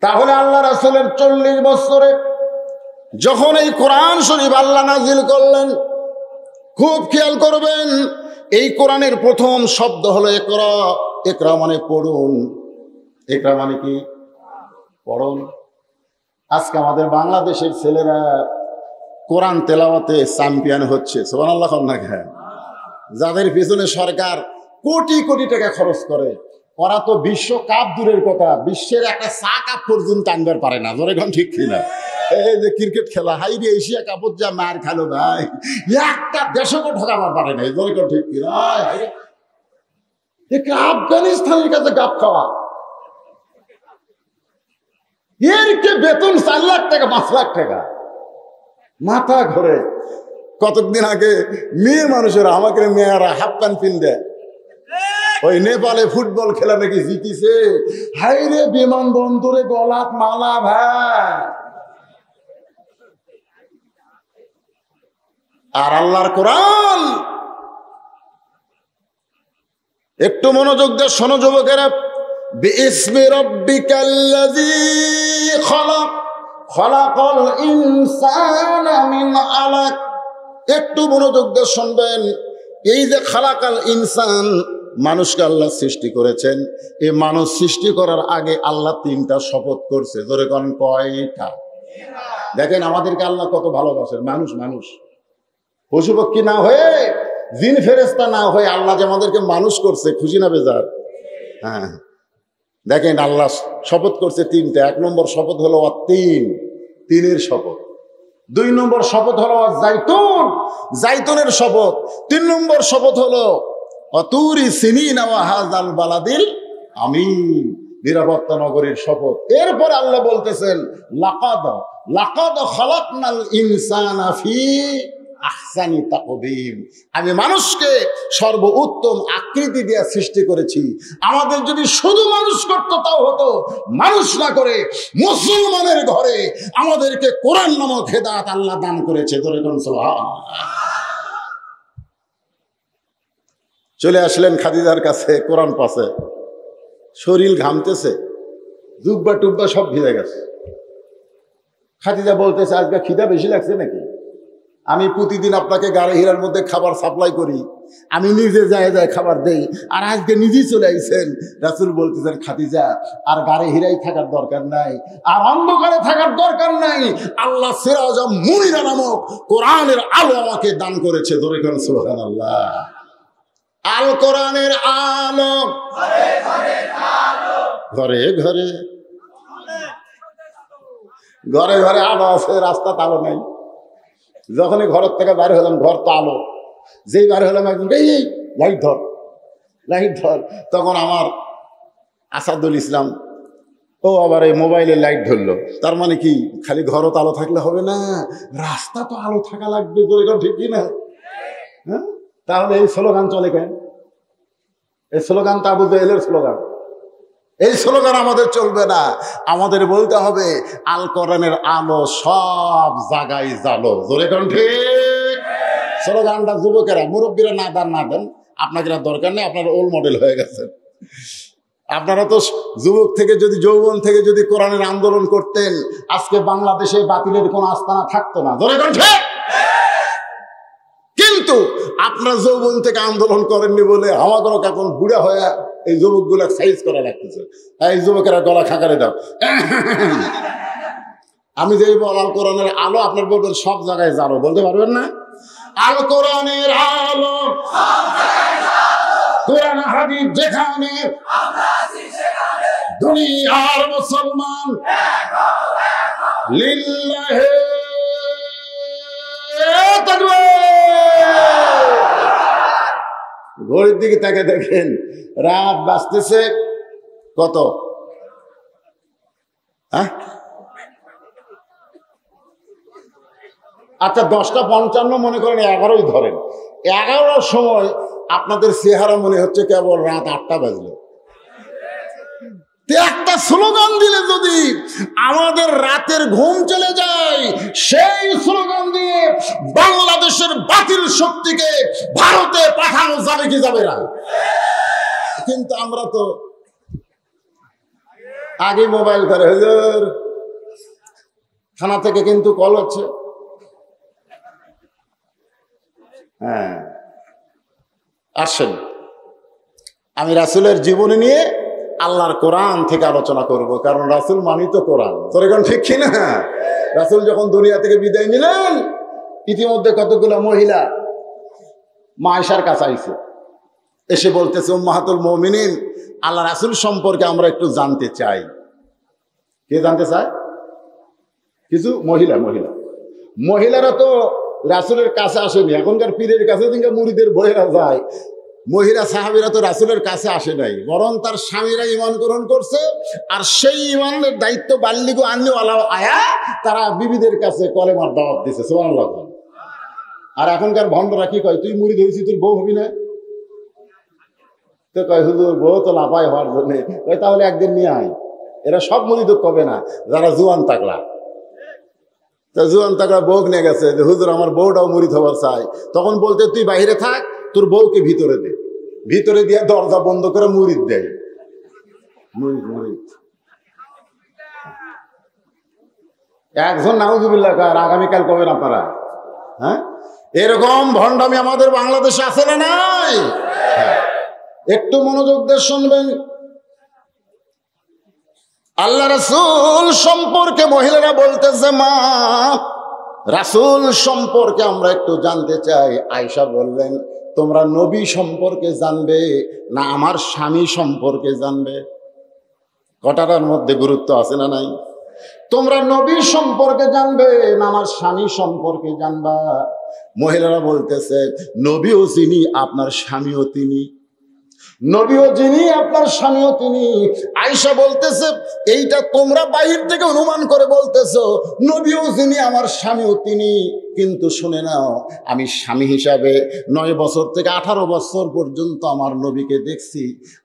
Speaker 1: তাহলে আল্লাহ রাসূলের 40 বছরে যখন এই কোরআন শরীফ আল্লাহ নাজিল করলেন, খুব খেয়াল করবেন, এই কোরআনের প্রথম শব্দ হলো ইকরা। ইকরা মানে পড়ুন। ইকরা মানে কি? পড়ুন। আজকে আমাদের বাংলাদেশের ছেলেরা কোরআন তেলাওয়াতে চ্যাম্পিয়ন হচ্ছে, সুবহানাল্লাহ। যাদের পিছনে সরকার কোটি কোটি টাকা খরচ করে, ওরা তো বিশ্বকাপ দূরের কথা, বিশ্বের একটা চা কাপ পর্যন্ত আনবার পারে না। ধরে এখন ঠিক কিনা? এই যে ক্রিকেট খেলা, হাই রে এশিয়া কাপত যা মার খেলো ভাই, একটা দেশকে ঠকাবার পারে না। ধরে এখন ঠিক কিনা? আফগানিস্তানের কাছে গাপ খাওয়া, এর কে বেতন 4 লাখ টাকা 5 লাখ টাকা, মাথা ঘরে। কতদিন আগে মেয়ে মানুষেরা, আমাকে মেয়েরা হাফ প্যান্ট পিন দেয়, ওই নেপালে ফুটবল খেলা নাকি জিতিছে। হাইরে বিমানবন্দরে গলাত মালা ভাই। আর আল্লাহর কোরআন, একটু মনোযোগ দিয়ে শোনো যুবকেরা। বিইসমি রাব্বিকাল্লাযী খালাক, খালাকাল ইনসানা মিন আলাক। একটু মনোযোগ দিয়ে শুনবেন। এই যে খালাকাল ইনসান, মানুষকে আল্লাহ সৃষ্টি করেছেন। এই মানুষ সৃষ্টি করার আগে আল্লাহ 3টা শপথ করছে। ধরে কোন কয়টা? দেখেন আমাদেরকে আল্লাহ কত ভালোবাসেন। মানুষ পশু পক্ষী না হয়ে, জিন ফেরেশতা না হয়ে আল্লাহ যে আমাদেরকে মানুষ করছে, খুশি না বেজার? হ্যাঁ, দেখেন আল্লাহ শপথ করছে 3টা। 1 নম্বর শপথ হলো তিনের শপথ। 2 নম্বর শপথ হলো জাইতুন, জাইতুনের শপথ। 3 নম্বর শপথ হলো অতুরি সিনিনা ওয়া হাযাল বালাদিল আমিন, নিরাপত্তা নগরীর শপথ। এরপর আল্লাহ বলতেছেন লাকাদ খালাকনাল ইনসানা ফি আহসানি তাকবীম। আমি মানুষকে সর্বোত্তম আকৃতি দিয়ে সৃষ্টি করেছি। আমাদের যদি শুধু মানুষ করতো তাও হতো, মানুষ না করে মুসলমানের ঘরে আমাদেরকে কোরআন নামক হেদায়েত আল্লাহ দান করেছে। ধরে কোন সুবহানাল্লাহ। চলে আসলেন খাদিজার কাছে, কোরআন পাশে, শরীর ঘামতেছে, জুব্বা টুব্বা সব ভিজে গেছে। খাদিজা বলতেছে, আজকে খিদা বেশি লাগছে নাকি? আমি প্রতিদিন আপনাকে গাড়ি হীরার মধ্যে খাবার সাপ্লাই করি, আমি নিজে যায় খাবার দেই, আর আজকে নিজেই চলে আইছেন। রাসূল বলতেছেন, খাদিজা আর গাড়ি হীরাই থাকার দরকার নাই, আর অন্ধকারে থাকার দরকার নাই। আল্লাহ সিরাজা মুনিরা নামক কোরআনের আলো আমাকে দান করেছে। ধরে কোন সুবহানাল্লাহ। আল কোরআনের আলো ঘরে ঘরে, ঘরে ঘরে আলো আছে, রাস্তা আলো নাই। যখনই ঘরের থেকে বাইরে হলাম, ঘর তো আলো। যেই বাইরে হলাম একদম এই লাইট ধর, লাইট ধর। তখন আমার আসাদুল ইসলাম ও আবার এই মোবাইলে লাইট ধরলো। তার মানে কি খালি ঘরও তো আলো থাকলে হবে না, রাস্তা তো আলো থাকা লাগবে। ঠিক কি না? হ্যাঁ, তাহলে এই স্লোগান চলে কেন? এই স্লোগান তো আবু জাহেলের স্লোগান। এই স্লোগান আমাদের চলবে না। আমাদের বলতে হবে আল কোরআনের আলো সব জায়গায় জ্বালো। জোরে কোন ঠিক? স্লোগানটা যুবকেরা, মুরব্বীরা না দেন, আপনাকে দরকার নেই, আপনারা ওল্ড মডেল হয়ে গেছেন। আপনারা তো যুবক থেকে যদি, যৌবন থেকে যদি কোরআনের আন্দোলন করতেন, আজকে বাংলাদেশে বাতিলের কোনো আস্তানা থাকতো না। জোরে কোন ঠিক? কিন্তু আপনার যৌবন থেকে আন্দোলন করেননি বলে আমাদেরও এখন বুড়া হয়ে এই যুবকগুলো সাইজ করা লাগতেছে। এই যুবকেরা গলা খাকারে দাও। আমি যেই বল আল কোরআনের আলো, আপনার বলবেন সব জায়গায় জানো, বলতে পারবেন না? আল কোরআনের আলো, কোরআন হাদিস যেখানে, দুনিয়ার মুসলমান লিল্লাহি ঘড়ির দিকে তাকে দেখেন, রাত বাজতেছে কত? হ্যাঁ, আচ্ছা 10:55 মনে করেন, 11ই ধরেন। 11টার সময় আপনাদের চেহারা মনে হচ্ছে কেবল রাত 8টা বাজলো। একটা স্লোগান দিলে যদি আমাদের রাতের ঘুম চলে যায়, সেই স্লোগান দিয়ে বাংলাদেশের বাতিল শক্তিকে ভারতে পাঠানো যাবে কি যাবে না? কিন্তু আমরা তো আগে মোবাইল করে, হুজুর থানা থেকে কিন্তু কল হচ্ছে। হ্যাঁ, আসেন আমি রাসূলের জীবনী নিয়ে আল্লাহর কোরআন থেকে আলোচনা করব, কারণ রাসূল মানি তো কোরআন। তোর এখন ঠিক কিনা? রাসূল যখন দুনিয়া থেকে বিদায় নিলেন, ইতিমধ্যে কতগুলো মহিলা মা আয়েশার কাছে আইছে, এসে বলতেছে, উম্মাহাতুল মুমিনিন, আল্লাহ রাসূল সম্পর্কে আমরা একটু জানতে চাই। কে জানতে চায়? কিছু মহিলারা তো রাসূলের কাছে আসেনি। এখনকার পীরের কাছে মুরিদের বইয়েরা যায়, মহিলা সাহাবীরা তো রাসূলের কাছে আসে নাই, বরং তার স্বামীরা ঈমান গ্রহণ করছে। আর সেই ঈমানের দায়িত্ব বাল্লিগু আন্নিওয়ালা আয়া তারা বিবিদের কাছে কলেমার দাওয়াত দিছে। সুবহানাল্লাহ। আর এখনকার ভণ্ডরা কি কয়, তুই মুরিদ হয়েছিস, তোর বউ হবি না? তো কয়, হুজুর বউ তো লাফায় হওয়ার জন্য, তাহলে একদিন নিয়ে আয়। এরা সব মুরিদ কবে না, যারা জুয়ান তাকলা। তা জুয়ান তাকলা বউ নিয়ে গেছে যে হুজুর আমার বউটাও মুরিদ হওয়ার চাই। তখন বলতে, তুই বাইরে থাক, তোর বউকে ভিতরে দে। ভিতরে দিয়ে দরজা বন্ধ করে মুরিদ দেয়। মুরিদ একজন নাউজুবিল্লাহ কার আগামীকাল কবেন আপনারা? হ্যাঁ, এরকম ভণ্ডামি আমাদের বাংলাদেশে আছে না নাই? একটু মনোযোগ দিয়ে শুনবেন। আল্লাহ রাসূল সম্পর্কে মহিলারা বলতেছে, মা রাসূল সম্পর্কে আমরা একটু জানতে চাই। আয়েশা বললেন, তোমরা নবী সম্পর্কে জানবে না আমার স্বামী সম্পর্কে জানবে? কথাটার মধ্যে গুরুত্ব আছে না নাই? তোমরা নবী সম্পর্কে জানবে না আমার স্বামী সম্পর্কে জানবা? মহিলারা বলতেছে, নবীও যিনি আপনার স্বামীও তিনি, নবীও যিনি আপনার স্বামীও তিনি। আয়েশা বলতেছে, এইটা তোমরা বাহির থেকে অনুমান করে বলতেছো, নবীও যিনি আমার স্বামীও তিনি। কিন্তু শুনে নাও, আমি স্বামী হিসাবে 9 বছর থেকে 18 বছর পর্যন্ত আমার নবীকে দেখছি।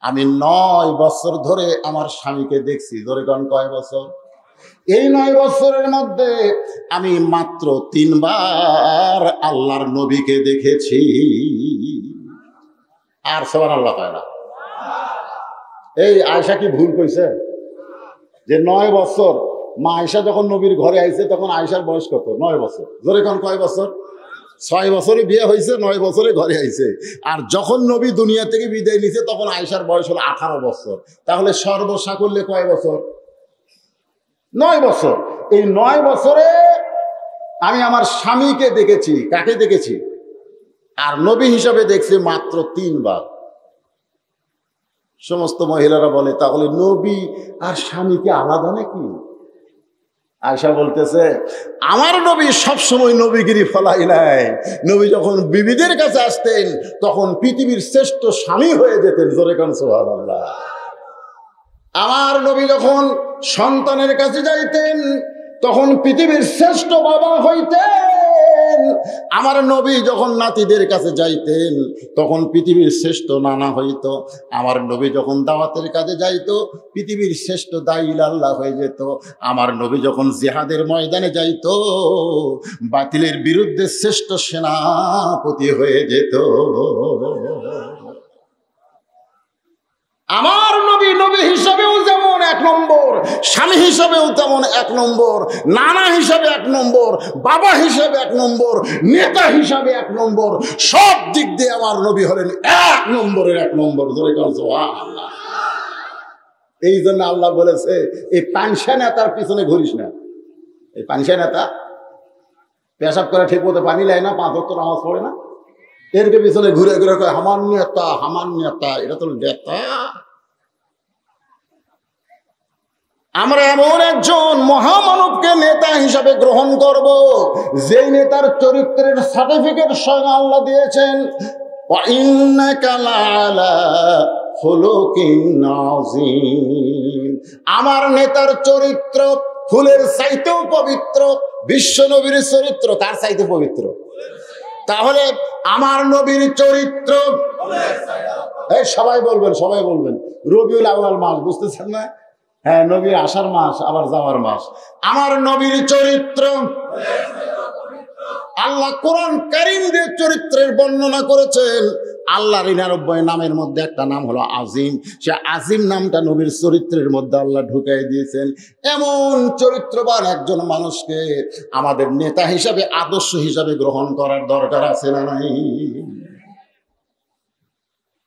Speaker 1: আমি 9 বছর ধরে আমার স্বামীকে দেখছি। ধরে কোন কয় বছর? এই 9 বছরের মধ্যে আমি মাত্র 3 বার আল্লাহর নবীকে দেখেছি। আর সুবহানাল্লাহ কয় না? এই আয়েশা কি ভুল কইছে? যে 9 বছর মা আয়েশা যখন নবীর ঘরে আইছে তখন আয়েশার বয়স কত? 9 বছর। জোরে কোন কয় বছর? 6 বছরে বিয়ে হয়েছে, 9 বছরে ঘরে আইছে। আর যখন নবী দুনিয়া থেকে বিদায় নিছে তখন আয়েশার বয়স হলো 18 বছর। তাহলে সর্বসাকুল্যে কয় বছর? 9 বছর। এই 9 বছরে আমি আমার স্বামীকে দেখেছি। কাকে দেখেছি? আর নবী হিসাবে দেখছি মাত্র 3 বার। সমস্ত মহিলারা বলে, তাহলে নবী আর স্বামীকে আলাদা নাকি? আয়েশা বলতেছে, আমার নবী সবসময় নবীগিরি ফলাই নাই। নবী যখন বিবিদের কাছে আসতেন তখন পৃথিবীর শ্রেষ্ঠ স্বামী হয়ে যেতেন। জোরে কোন সুবহানাল্লাহ। আমার নবী যখন সন্তানের কাছে যাইতেন তখন পৃথিবীর শ্রেষ্ঠ বাবা হইতেন। আমার নবী যখন নাতিদের কাছে যাইতেন তখন পৃথিবীর শ্রেষ্ঠ নানা হইত। আমার নবী যখন দাওয়াতের কাজে যাইত পৃথিবীর শ্রেষ্ঠ দাঈ আল্লাহ হয়ে যেত। আমার নবী যখন জিহাদের ময়দানে যাইত বাতিলের বিরুদ্ধে শ্রেষ্ঠ সেনাপতি হয়ে যেত। আমার নবী নবী হিসাবেও যেমন 1 নম্বর, স্বামী হিসাবেও তেমন 1 নম্বর, নানা হিসাবে 1 নম্বর, বাবা হিসাবে 1 নম্বর, নেতা হিসাবে 1 নম্বর, সব দিক দিয়ে আমার নবী হলেন 1 নম্বরের 1 নম্বর। ধরে সুবহানাল্লাহ। এই জন্য আল্লাহ বলেছে, এই পানসা নেতার পিছনে ঘুরিস না। এই পানসা নেতা পেশাব করে ঠিক মতো পানি লাই না, 5 ওয়াক্ত নামাজ পড়ে না, এরকে পিছনে ঘুরে ঘুরে কয় হামান নেতা, হামান নেতা। এটা তো নেতা। আমরা এমন একজন মহামানবকে নেতা হিসাবে গ্রহণ করব যেই নেতার চরিত্রের সার্টিফিকেট স্বয়ং আল্লাহ দিয়েছেন। ওয়া ইন্নাকা লাআলা খুলুকিন নাযীম। আমার নেতার চরিত্র ফুলের চাইতেও পবিত্র, বিশ্ব নবীর চরিত্র তার চাইতে পবিত্র। তাহলে আমার নবীর চরিত্র, সবাই বলবেন, সবাই বলবেন, রবিউল আউয়াল মাস বুঝতেছেন না? হ্যাঁ, নবী আসার মাস আবার যাওয়ার মাস। আমার নবীর চরিত্র আল্লাহ কোরআন কারীম দিয়ে চরিত্রের বর্ণনা করেছেন। আল্লাহর 99 নামের মধ্যে একটা নাম হলো আজিম। সে আজিম নামটা নবীর চরিত্রের মধ্যে আল্লাহ ঢুকাই দিয়েছেন। এমন চরিত্রবান একজন মানুষকে আমাদের নেতা হিসাবে, আদর্শ হিসাবে গ্রহণ করার দরকার আছে না নাই?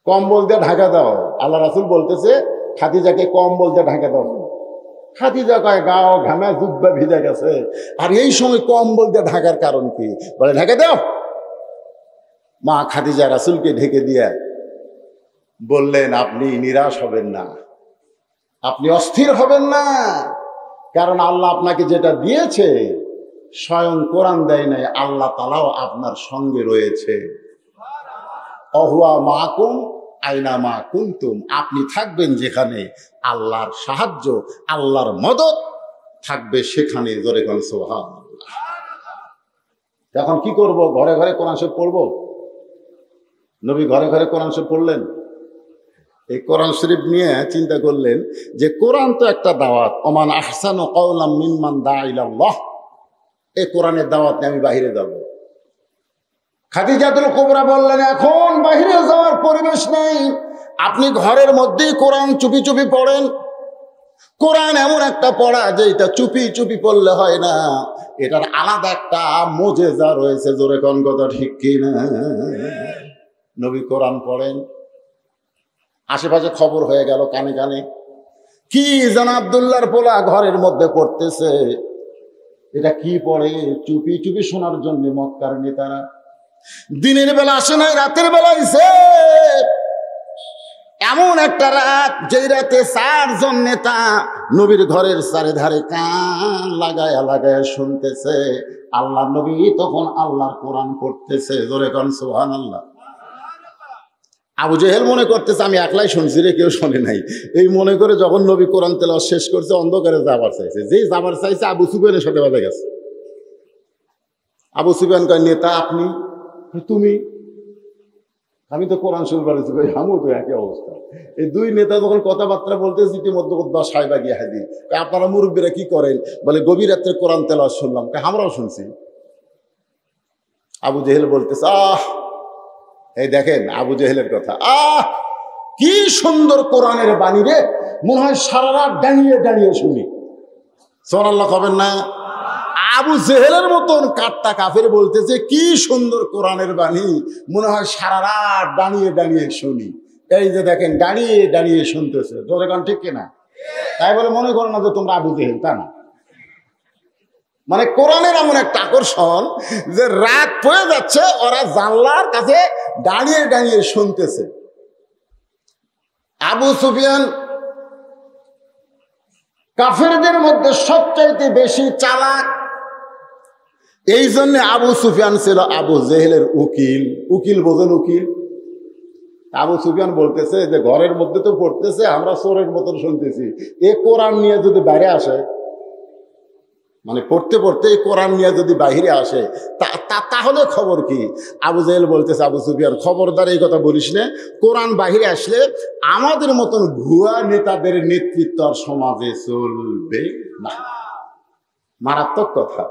Speaker 1: কম্বল দিয়ে ঢাকা দাও, আল্লাহ রাসূল বলতেছে খাদিজাকে কম্বল দিয়ে ঢাকা দাও। খাদিজা কয় গাও ঘামে জুব্বা ভিজে গেছে, আর এই সময় কম্বল দিয়ে ঢাকার কারণ কি? বলে ঢেকে দাও। মা খাদিজা রাসূলকে ঢেকে দিয়ে বললেন, আপনি নিরাশ হবেন না, আপনি অস্থির হবেন না, কারণ আল্লাহ আপনাকে যেটা দিয়েছে স্বয়ং কোরআন দেয় নাই, আল্লাহ তাআলাও আপনার সঙ্গে রয়েছে। অহুয়া মাকুম আইনা মা কুনতুম, আপনি থাকবেন যেখানে, আল্লাহর সাহায্য, আল্লাহর মদদ থাকবে সেখানে। জোরে কোন সুবহানাল্লাহ। এখন কি করব? ঘরে ঘরে কোরআন শরীফ পড়বো? নবী ঘরে ঘরে কোরআন শরীফ পড়লেন। এই কোরআন শরীফ নিয়ে চিন্তা করলেন যে কোরআন তো একটা দাওয়াত, ওমান আহসানু কাওলাম মিম্মান দাআ ইলাল্লাহ। এই কোরআনের দাওয়াত নিয়ে আমি বাইরে যাব। খাদিজাতুল কুবরা বললেন, এখন বাইরে যাওয়ার পরিবেশ নেই, আপনি ঘরের মধ্যেই কোরআন চুপি চুপি পড়েন। কোরআন এমন একটা পড়া যে এটা চুপি চুপি পড়লে হয় না, এটার আলাদা একটা মুজিজা রয়েছে। জোরে কোন কথা ঠিক কিনা? নবী কোরআন পড়েন, আশেপাশে খবর হয়ে গেল কানে কানে, কি যেন আব্দুল্লাহর পোলা ঘরের মধ্যে পড়তেছে। এটা কি পড়ে? চুপি চুপি শোনার জন্য মক্কার নেতারা দিনের বেলা আসে নাই, রাতের বেলা আইছে। এমন একটা রাত, যেই রাতে 4 জন নেতা নবীর ঘরের চারিধারে কান লাগায়া লাগায়া শুনতেছে। আল্লাহ নবী তখন আল্লাহর কোরআন পড়তেছে। জোরে কোন সুবহানাল্লাহ। আবু জেহেল মনে করতেছে আমি একলাই শুনছি রে, কেউ শোনে নাই। এই মনে করে যখন নবী কোরআন তেলাওয়াত শেষ করছে, অন্ধকারে যাবার চাইছে। যেই যাবার চাইছে, আবু সুফিয়ানের সাথে বাজে গেছে। আবু সুফিয়ান কয়, নেতা আপনি? তুমি? আমি তো কোরআন শরীফ পড়েছি। আমু তো একই অবস্থা। এই 2 নেতা যখন কথাবার্তা বলতেছে, ইতিমধ্যে 10 সাহেবা গিয়ে হাজির। আপনারা মুরব্বীরা কি করেন? বলে গভীর রাত্রে কোরআন তেলাওয়াত শুনলাম। আমরাও শুনছি। আবু জেহেল বলতেছে, এই দেখেন আবু জেহেলের কথা, কি সুন্দর কোরআনের বাণী রে, মনে হয় সারা রাত দাঁড়িয়ে দাঁড়িয়ে শুনি। সুবহানাল্লাহ কবেন না? আবু জেহেলের মতন কাট্টা কাফের বলতেছে কি সুন্দর কোরআনের বাণী, মনে হয় সারা রাত দাঁড়িয়ে দাঁড়িয়ে শুনি। এই যে দেখেন দাঁড়িয়ে দাঁড়িয়ে শুনতেছে। জোরে কোন ঠিক কিনা? তাই বলে মনে করো না যে তোমরা আবু জেহেল, তা না। মানে কোরআনের এমন একটা আকর্ষণ যে রাত পড়ে যাচ্ছে, ওরা জানলার কাছে দাঁড়িয়ে দাঁড়িয়ে শুনতেছে। আবু সুফিয়ান কাফেরদের মধ্যে সবচাইতে বেশি চালাক। এই জন্য আবু সুফিয়ান ছিল আবু জেহেলের উকিল। উকিল বোঝেন? উকিল। আবু সুফিয়ান বলতেছে যে ঘরের মধ্যে তো পড়তেছে, আমরা চোরের মতন শুনতেছি। এ কোরআন নিয়ে যদি বাইরে আসে, মানে পড়তে পড়তে এই কোরআন নিয়ে যদি বাহিরে আসে, তাহলে খবর কি? আবু জেহেল বলতেছে, আবু সুফিয়ান খবরদার এই কথা বলিস না। কোরআন বাহিরে আসলে আমাদের মতন ভুয়া নেতাদের নেতৃত্ব আর সমাজে চলবে না। মারাত্মক কথা।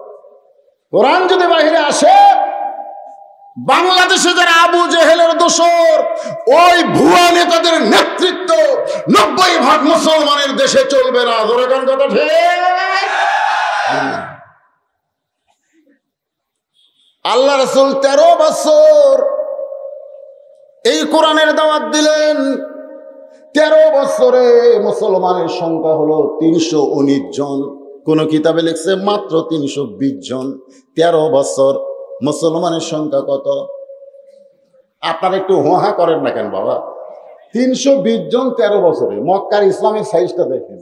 Speaker 1: কোরআন যদি বাহিরে আসে, বাংলাদেশে যারা আবু জেহেলের দোসর, ওই ভুয়া নেতাদের নেতৃত্ব 90% মুসলমানের দেশে চলবে না। ধরে কোন কথা ঠিক? আল্লাহ রাসূল 13 বছর এই কোরআনের দাওয়াত দিলেন। 13 বছরে মুসলমানের সংখ্যা হলো 319 জন। কোন কিতাবে লিখছে মাত্র 320 জন। 13 বছর মুসলমানের সংখ্যা কত? আপনারা একটু হোহা করেন না কেন বাবা? 320 জন 13 বছরে। মক্কার ইসলামের সাইজটা দেখেন।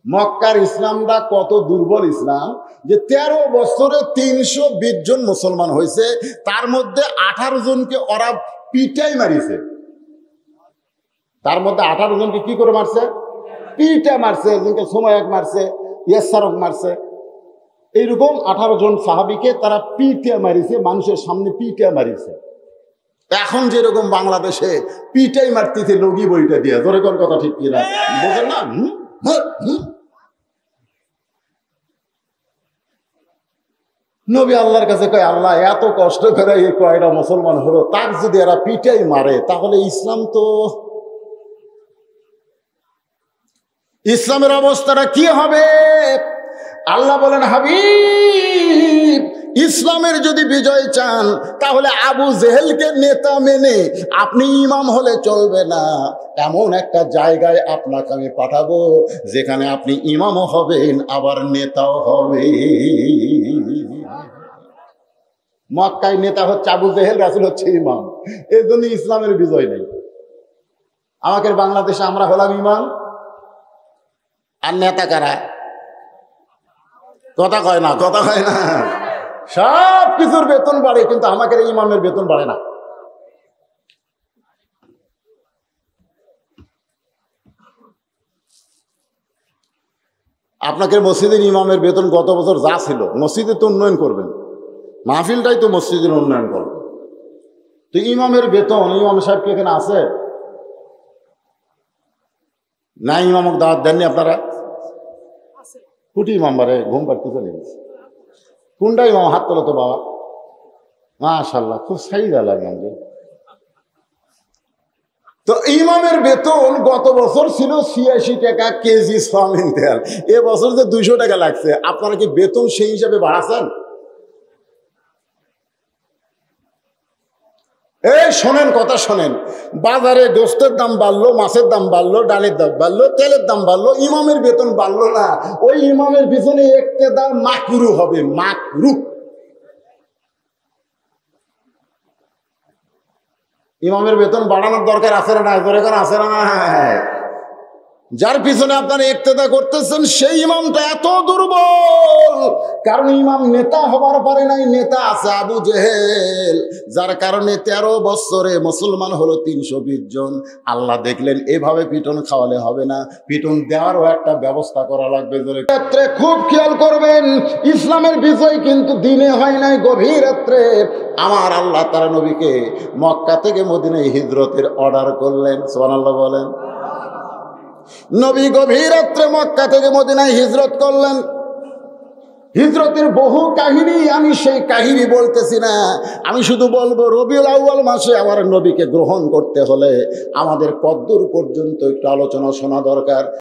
Speaker 1: মক্কার ইসলামটা কত দুর্বল ইসলাম যে 13 বছরে 320 জন মুসলমান হয়েছে। তার মধ্যে 18 জনকে ওরা পিটাই মারিছে। তার মধ্যে 18 জনকে কি করে মারছে? পিটা মারছে। একজনকে সুমাইয়াক মারছে, ইয়াসারক মারছে। এইরকম 18 জন সাহাবীকে তারা পিটা মারিছে, মানুষের সামনে পিটা মারিছে। এখন যেরকম বাংলাদেশে পিটাই মারতেছে লগি বইটা দিয়ে। ধরে কোন কথা ঠিক কিনা বোঝেন না? নবী আল্লাহর কাছে কয়, আল্লাহ এত কষ্ট করে এই কয়টা মুসলমান হলো, তার যদি এরা পিটাই মারে তাহলে ইসলামের অবস্থাটা কি হবে? আল্লাহ বলেন, হাবিব, ইসলামের যদি বিজয় চান তাহলে আবু জেহেলকে নেতা মেনে আপনি ইমাম হলে চলবে না। এমন একটা জায়গায় আপনাকে আমি পাঠাবো যেখানে আপনি ইমামও হবেন আবার নেতাও হবে। মক্কায় নেতা হচ্ছে আবু জেহেল, রাসূল হচ্ছে ইমাম। এই জন্য ইসলামের বিজয় নেই। আমাদের বাংলাদেশে আমরা হলাম ইমাম, আর নেতা কারা? কথা কয় না। সব কিছুর বেতন বাড়ে, কিন্তু আমাদের ইমামের বেতন বাড়ে না। আপনাকে মসজিদের ইমামের বেতন গত বছর যা ছিল, মসজিদে তো উন্নয়ন করবেন, মাহফিলটাই তো মসজিদের উন্নয়ন করবেন, তো ইমামের বেতন, ইমাম সাহেব কি এখানে আছে না? ইমামক দাওয়াত দেননি আপনারা? কুটি ইমাম বারে ঘুম পাড়তে চলে গেছে। কোনটা ইমাম? হাত তোলো তো বাবা। মাশাআল্লাহ, খুব সাই লাগে। তো ইমামের বেতন গত বছর ছিল 86 টাকা কেজি সয়াবিন তেল, এবছর যে 200 টাকা লাগছে। আপনারা কি বেতন সেই হিসাবে বাড়াচ্ছেন? এই শোনেন, কথা শোনেন, বাজারে গোস্তের দাম বাড়লো, মাছের দাম বাড়লো, ডালের দাম বাড়লো, তেলের দাম বাড়লো, ইমামের বেতন বাড়লো না। ওই ইমামের পিছনে ইক্তেদা মাকরু হবে, মাকরু। ইমামের বেতন বাড়ানোর দরকার আছে না? আছে না? যার পিছনে আপনারা ইক্তেদা করতেছেন সেই ইমামটা এত দুর্বল, কারণ ইমাম নেতা হবার পারে নাই। নেতা আছে আবু জেহেল, যার কারণে 13 বছরে মুসলমান হলো 320 জন। আল্লাহ দেখলেন এভাবে পিটন খাওয়ালে হবে না, পিটন দেওয়ারও একটা ব্যবস্থা করা লাগবে। রাত্রে খুব খেয়াল করবেন, ইসলামের বিজয় কিন্তু দিনে হয় নাই, গভীর রাত্রে। আমার আল্লাহ তাআলা নবীকে মক্কা থেকে মদিনায় হিজরতের অর্ডার করলেন। সুবহানাল্লাহ বলেন। নবী গভীর রাত্রে মক্কা থেকে মদিনায় হিজরত করলেন। হিজরতের বহু কাহিনী, আমি সেই কাহিনী বলতেছি না, আমি শুধু বলবো রবিউল আউয়াল মাসে আমার নবীকে গ্রহণ করতে হলে আমাদের কদ্দুর পর্যন্ত একটু আলোচনা শোনা দরকার।